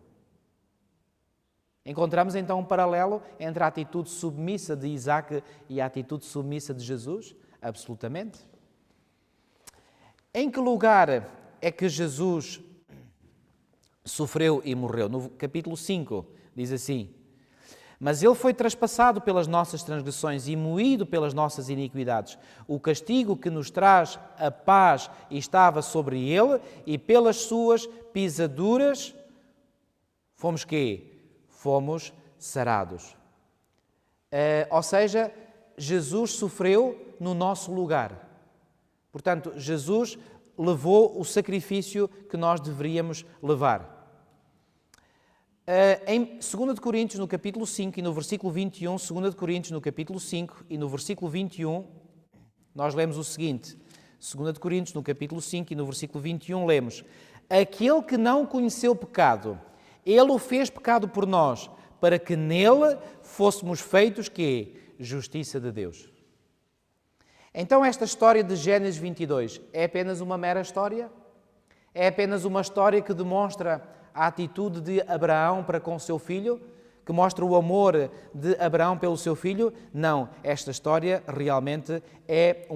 Encontramos então um paralelo entre a atitude submissa de Isaac e a atitude submissa de Jesus? Absolutamente. Em que lugar é que Jesus sofreu e morreu? No capítulo 5 diz assim: mas ele foi traspassado pelas nossas transgressões e moído pelas nossas iniquidades. O castigo que nos traz a paz estava sobre ele, e pelas suas pisaduras fomos quê? Fomos sarados. Ou seja, Jesus sofreu no nosso lugar. Portanto, Jesus levou o sacrifício que nós deveríamos levar. Em 2 Coríntios, no capítulo 5 e no versículo 21, 2 Coríntios, no capítulo 5 e no versículo 21, nós lemos o seguinte. 2 Coríntios, no capítulo 5 e no versículo 21, lemos: aquele que não conheceu pecado, ele o fez pecado por nós, para que nele fôssemos feitos quê? Justiça de Deus. Então esta história de Gênesis 22 é apenas uma mera história? É apenas uma história que demonstra a atitude de Abraão para com o seu filho? Que mostra o amor de Abraão pelo seu filho? Não, esta história realmente é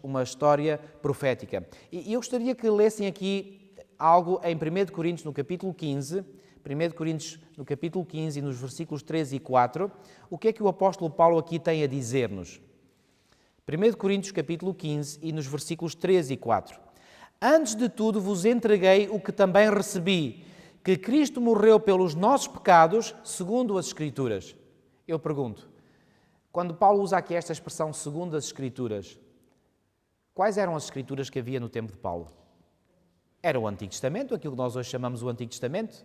uma história profética. E eu gostaria que lessem aqui algo em 1 Coríntios, no capítulo 15, 1 Coríntios, no capítulo 15 e nos versículos 13 e 4, o que é que o apóstolo Paulo aqui tem a dizer-nos? 1 Coríntios, capítulo 15 e nos versículos 13 e 4. Antes de tudo vos entreguei o que também recebi, que Cristo morreu pelos nossos pecados, segundo as Escrituras. Eu pergunto, quando Paulo usa aqui esta expressão, segundo as Escrituras, quais eram as Escrituras que havia no tempo de Paulo? Era o Antigo Testamento, aquilo que nós hoje chamamos o Antigo Testamento.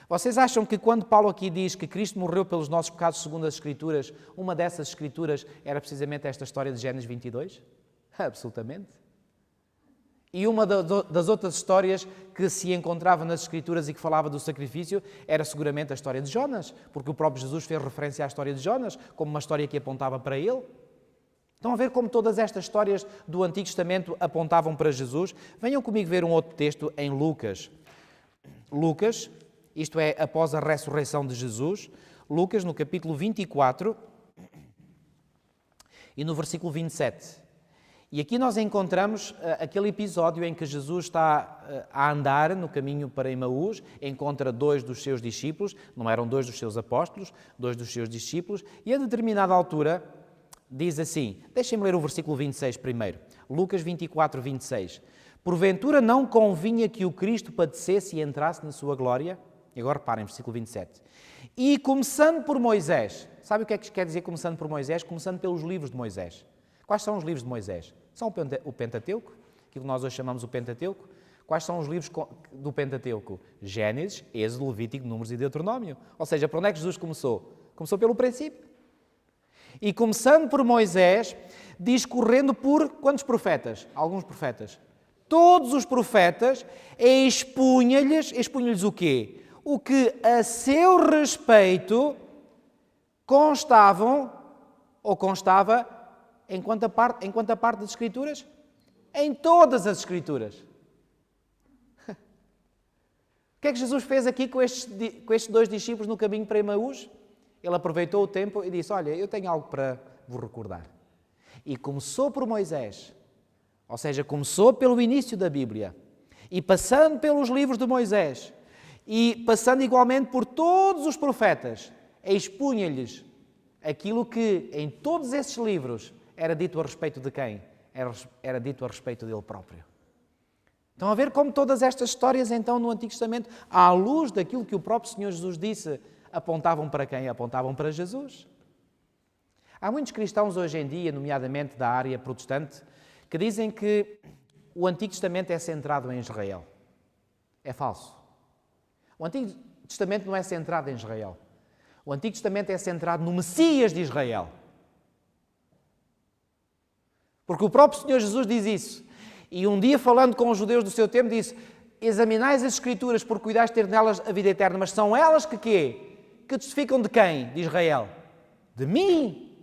Vocês acham que quando Paulo aqui diz que Cristo morreu pelos nossos pecados segundo as Escrituras, uma dessas Escrituras era precisamente esta história de Gênesis 22? Absolutamente. E uma das outras histórias que se encontrava nas Escrituras e que falava do sacrifício era seguramente a história de Jonas, porque o próprio Jesus fez referência à história de Jonas como uma história que apontava para ele. Estão a ver como todas estas histórias do Antigo Testamento apontavam para Jesus? Venham comigo ver um outro texto em Lucas. Lucas, isto é, após a ressurreição de Jesus, Lucas, no capítulo 24 e no versículo 27. E aqui nós encontramos aquele episódio em que Jesus está a andar no caminho para Emaús, encontra dois dos seus discípulos, não eram dois dos seus apóstolos, dois dos seus discípulos, e a determinada altura diz assim, deixem-me ler o versículo 26 primeiro, Lucas 24, 26. Porventura não convinha que o Cristo padecesse e entrasse na sua glória? E agora reparem, versículo 27. E começando por Moisés, sabe o que é que quer dizer começando por Moisés? Começando pelos livros de Moisés. Quais são os livros de Moisés? São o Pentateuco, aquilo que nós hoje chamamos o Pentateuco. Quais são os livros do Pentateuco? Gênesis, Êxodo, Levítico, Números e Deuteronômio. Ou seja, por onde é que Jesus começou? Começou pelo princípio. E começando por Moisés, discorrendo por quantos profetas? Alguns profetas. Todos os profetas expunha-lhes o quê? O que a seu respeito constavam, ou constava, em quanta parte das Escrituras? Em todas as Escrituras. O que é que Jesus fez aqui com estes 2 discípulos no caminho para Emaús? Ele aproveitou o tempo e disse, olha, eu tenho algo para vos recordar. E começou por Moisés, ou seja, começou pelo início da Bíblia, e passando pelos livros de Moisés, e passando igualmente por todos os profetas, expunha-lhes aquilo que em todos esses livros era dito a respeito de quem? Era dito a respeito dele próprio. Estão a ver como todas estas histórias, então, no Antigo Testamento, à luz daquilo que o próprio Senhor Jesus disse, apontavam para quem? Apontavam para Jesus. Há muitos cristãos hoje em dia, nomeadamente da área protestante, que dizem que o Antigo Testamento é centrado em Israel. É falso. O Antigo Testamento não é centrado em Israel. O Antigo Testamento é centrado no Messias de Israel. Porque o próprio Senhor Jesus diz isso. E um dia, falando com os judeus do seu tempo, disse, examinais as Escrituras por cuidares de ter nelas a vida eterna, mas são elas que quê? Que testificam de quem? De Israel. De mim.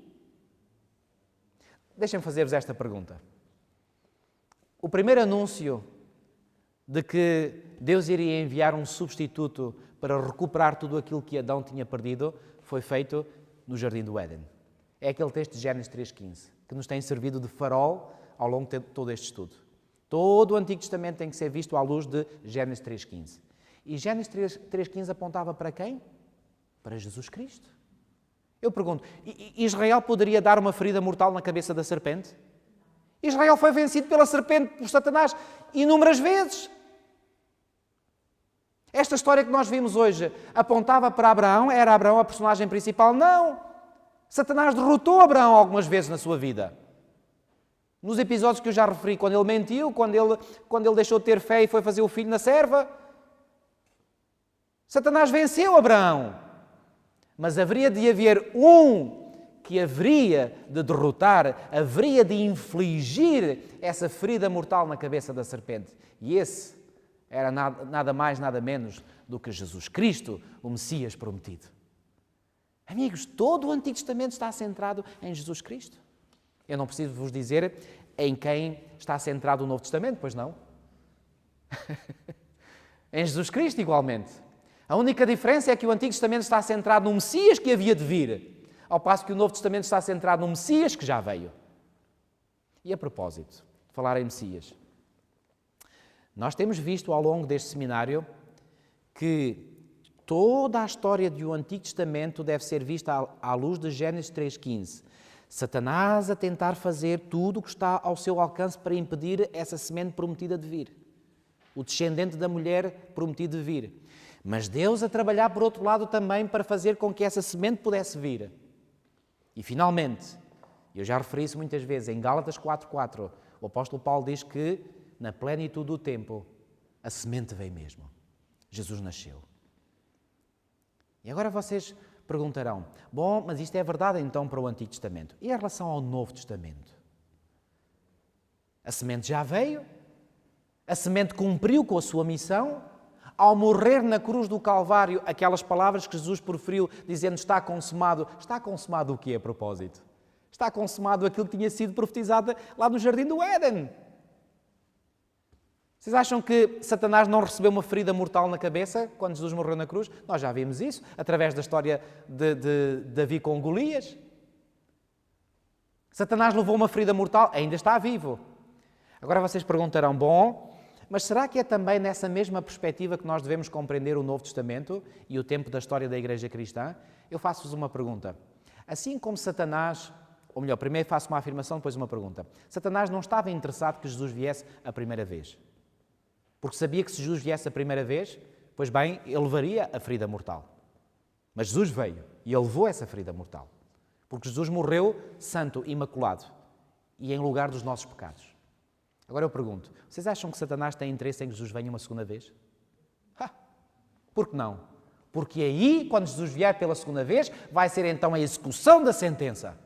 Deixem-me fazer-vos esta pergunta. O primeiro anúncio de que Deus iria enviar um substituto para recuperar tudo aquilo que Adão tinha perdido foi feito no Jardim do Éden. É aquele texto de Gênesis 3,15, que nos tem servido de farol ao longo de todo este estudo. Todo o Antigo Testamento tem que ser visto à luz de Gênesis 3,15. E Gênesis 3,15 apontava para quem? Para Jesus Cristo. Eu pergunto, Israel poderia dar uma ferida mortal na cabeça da serpente? Israel foi vencido pela serpente, por Satanás, inúmeras vezes. Esta história que nós vimos hoje apontava para Abraão? Era Abraão a personagem principal? Não! Satanás derrotou Abraão algumas vezes na sua vida. Nos episódios que eu já referi, quando ele mentiu, quando ele deixou de ter fé e foi fazer o filho na serva, Satanás venceu Abraão. Mas haveria de haver um que haveria de derrotar, haveria de infligir essa ferida mortal na cabeça da serpente. E esse era nada mais, nada menos do que Jesus Cristo, o Messias prometido. Amigos, todo o Antigo Testamento está centrado em Jesus Cristo. Eu não preciso vos dizer em quem está centrado o Novo Testamento, pois não? Em Jesus Cristo, igualmente. A única diferença é que o Antigo Testamento está centrado no Messias que havia de vir, ao passo que o Novo Testamento está centrado no Messias que já veio. E a propósito, de falar em Messias, nós temos visto ao longo deste seminário que toda a história do Antigo Testamento deve ser vista à luz de Gênesis 3,15. Satanás a tentar fazer tudo o que está ao seu alcance para impedir essa semente prometida de vir. O descendente da mulher prometido de vir. Mas Deus a trabalhar por outro lado também para fazer com que essa semente pudesse vir. E finalmente, eu já referi isso muitas vezes, em Gálatas 4,4, o apóstolo Paulo diz que na plenitude do tempo a semente veio mesmo. Jesus nasceu. E agora vocês perguntarão, bom, mas isto é verdade então para o Antigo Testamento. E em relação ao Novo Testamento? A semente já veio, a semente cumpriu com a sua missão, ao morrer na cruz do Calvário, aquelas palavras que Jesus proferiu, dizendo está consumado o quê a propósito? Está consumado aquilo que tinha sido profetizado lá no Jardim do Éden. Vocês acham que Satanás não recebeu uma ferida mortal na cabeça quando Jesus morreu na cruz? Nós já vimos isso, através da história de Davi com Golias. Satanás levou uma ferida mortal, ainda está vivo. Agora vocês perguntarão, bom, mas será que é também nessa mesma perspectiva que nós devemos compreender o Novo Testamento e o tempo da história da Igreja Cristã? Eu faço-vos uma pergunta. Assim como Satanás, ou melhor, primeiro faço uma afirmação, depois uma pergunta. Satanás não estava interessado que Jesus viesse a primeira vez. Porque sabia que se Jesus viesse a primeira vez, pois bem, ele levaria a ferida mortal. Mas Jesus veio e ele levou essa ferida mortal. Porque Jesus morreu santo, imaculado e em lugar dos nossos pecados. Agora eu pergunto, vocês acham que Satanás tem interesse em que Jesus venha uma segunda vez? Por que não? Porque aí, quando Jesus vier pela segunda vez, vai ser então a execução da sentença.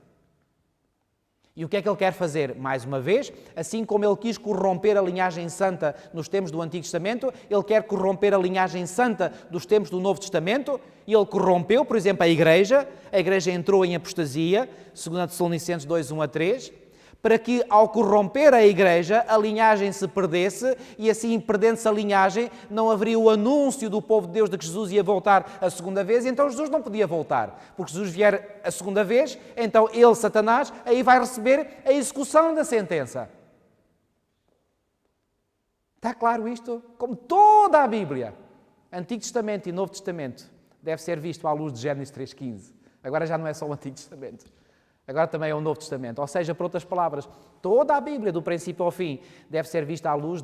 E o que é que ele quer fazer? Mais uma vez, assim como ele quis corromper a linhagem santa nos tempos do Antigo Testamento, ele quer corromper a linhagem santa dos tempos do Novo Testamento, e ele corrompeu, por exemplo, a igreja entrou em apostasia, 2 Tessalonicenses 2, 1-3, para que, ao corromper a igreja, a linhagem se perdesse, e assim, perdendo-se a linhagem, não haveria o anúncio do povo de Deus de que Jesus ia voltar a segunda vez, e então Jesus não podia voltar. Porque Jesus vier a segunda vez, então ele, Satanás, aí vai receber a execução da sentença. Está claro isto? Como toda a Bíblia, Antigo Testamento e Novo Testamento, deve ser visto à luz de Gênesis 3,15. Agora já não é só o Antigo Testamento. Agora também é o Novo Testamento. Ou seja, por outras palavras, toda a Bíblia, do princípio ao fim, deve ser vista à luz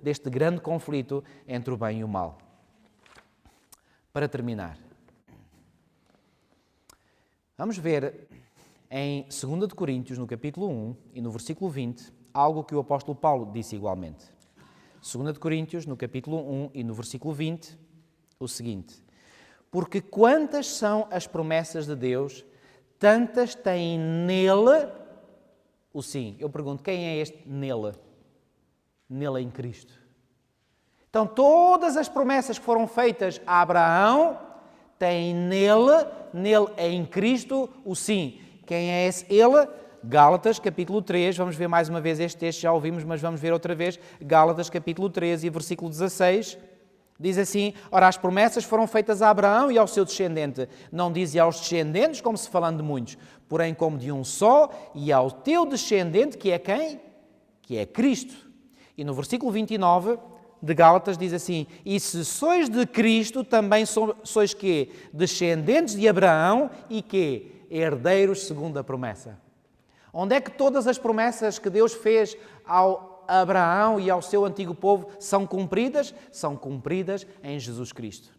deste grande conflito entre o bem e o mal. Para terminar, vamos ver em 2 Coríntios, no capítulo 1 e no versículo 20, algo que o apóstolo Paulo disse igualmente. 2 Coríntios, no capítulo 1 e no versículo 20, o seguinte: porque quantas são as promessas de Deus, tantas têm nele o sim. Eu pergunto, quem é este nele? Nele em Cristo. Então, todas as promessas que foram feitas a Abraão têm nele em Cristo, o sim. Quem é esse ele? Gálatas, capítulo 3, vamos ver mais uma vez este texto, já ouvimos, mas vamos ver outra vez. Gálatas, capítulo 13 e versículo 16. Diz assim: ora, as promessas foram feitas a Abraão e ao seu descendente. Não diz aos descendentes, como se falando de muitos, porém como de um só, e ao teu descendente, que é quem? Que é Cristo. E no versículo 29 de Gálatas diz assim: e se sois de Cristo, também sois quê? Descendentes de Abraão e quê? Herdeiros segundo a promessa. Onde é que todas as promessas que Deus fez ao Abraão e ao seu antigo povo são cumpridas? São cumpridas em Jesus Cristo.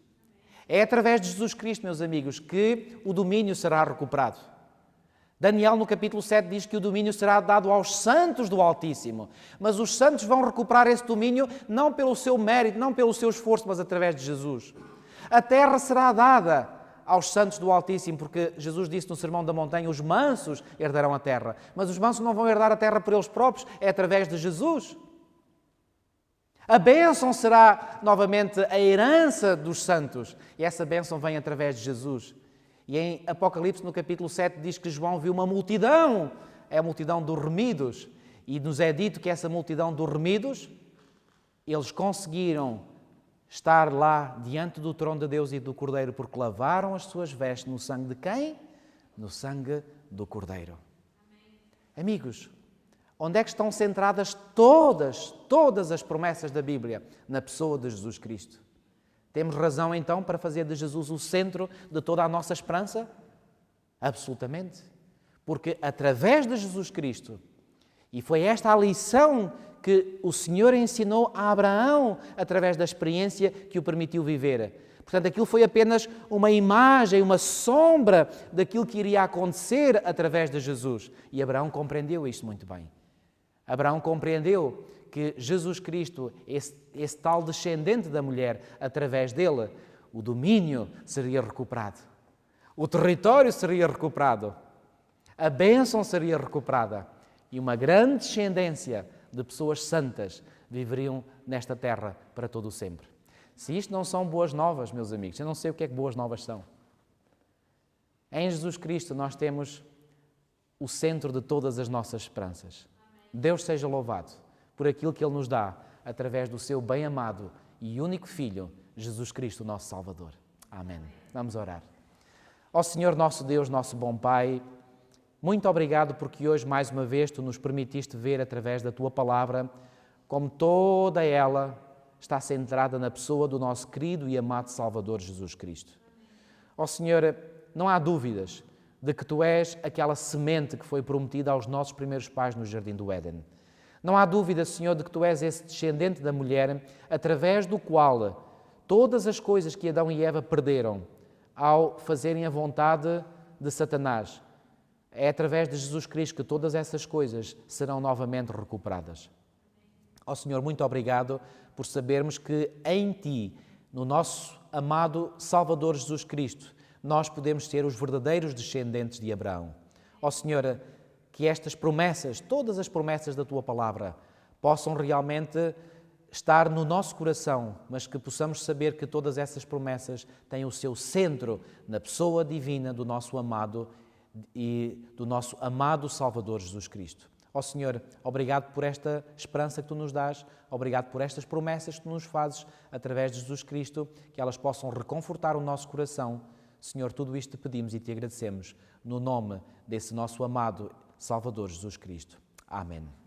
É através de Jesus Cristo, meus amigos, que o domínio será recuperado. Daniel, no capítulo 7, diz que o domínio será dado aos santos do Altíssimo. Mas os santos vão recuperar esse domínio não pelo seu mérito, não pelo seu esforço, mas através de Jesus. A terra será dada aos santos do Altíssimo, porque Jesus disse no Sermão da Montanha: os mansos herdarão a terra. Mas os mansos não vão herdar a terra por eles próprios, é através de Jesus. A bênção será novamente a herança dos santos, e essa bênção vem através de Jesus. E em Apocalipse, no capítulo 7, diz que João viu uma multidão, é a multidão dos remidos, e nos é dito que essa multidão dos remidos, eles conseguiram estar lá diante do trono de Deus e do Cordeiro, porque lavaram as suas vestes no sangue de quem? No sangue do Cordeiro. Amigos, onde é que estão centradas todas as promessas da Bíblia? Na pessoa de Jesus Cristo. Temos razão então para fazer de Jesus o centro de toda a nossa esperança? Absolutamente. Porque através de Jesus Cristo, e foi esta a lição que o Senhor ensinou a Abraão através da experiência que o permitiu viver. Portanto, aquilo foi apenas uma imagem, uma sombra daquilo que iria acontecer através de Jesus. E Abraão compreendeu isto muito bem. Abraão compreendeu que Jesus Cristo, esse tal descendente da mulher, através dele, o domínio seria recuperado. O território seria recuperado. A bênção seria recuperada. E uma grande descendência de pessoas santas viveriam nesta terra para todo o sempre. Se isto não são boas novas, meus amigos, eu não sei o que é que boas novas são. Em Jesus Cristo nós temos o centro de todas as nossas esperanças. Deus seja louvado por aquilo que Ele nos dá através do seu bem-amado e único Filho, Jesus Cristo, nosso Salvador. Amém. Vamos orar. Ó Senhor, nosso Deus, nosso bom Pai, muito obrigado porque hoje, mais uma vez, Tu nos permitiste ver através da Tua Palavra como toda ela está centrada na pessoa do nosso querido e amado Salvador Jesus Cristo. Ó Senhor, não há dúvidas de que Tu és aquela semente que foi prometida aos nossos primeiros pais no Jardim do Éden. Não há dúvida, Senhor, de que Tu és esse descendente da mulher através do qual todas as coisas que Adão e Eva perderam ao fazerem a vontade de Satanás, é através de Jesus Cristo que todas essas coisas serão novamente recuperadas. Ó Senhor, muito obrigado por sabermos que em Ti, no nosso amado Salvador Jesus Cristo, nós podemos ser os verdadeiros descendentes de Abraão. Ó Senhor, que estas promessas, todas as promessas da Tua Palavra, possam realmente estar no nosso coração, mas que possamos saber que todas essas promessas têm o seu centro na pessoa divina do nosso amado e do nosso amado Salvador Jesus Cristo. Ó Senhor, obrigado por esta esperança que Tu nos dás, obrigado por estas promessas que Tu nos fazes através de Jesus Cristo, que elas possam reconfortar o nosso coração. Senhor, tudo isto te pedimos e te agradecemos, no nome desse nosso amado Salvador Jesus Cristo. Amém.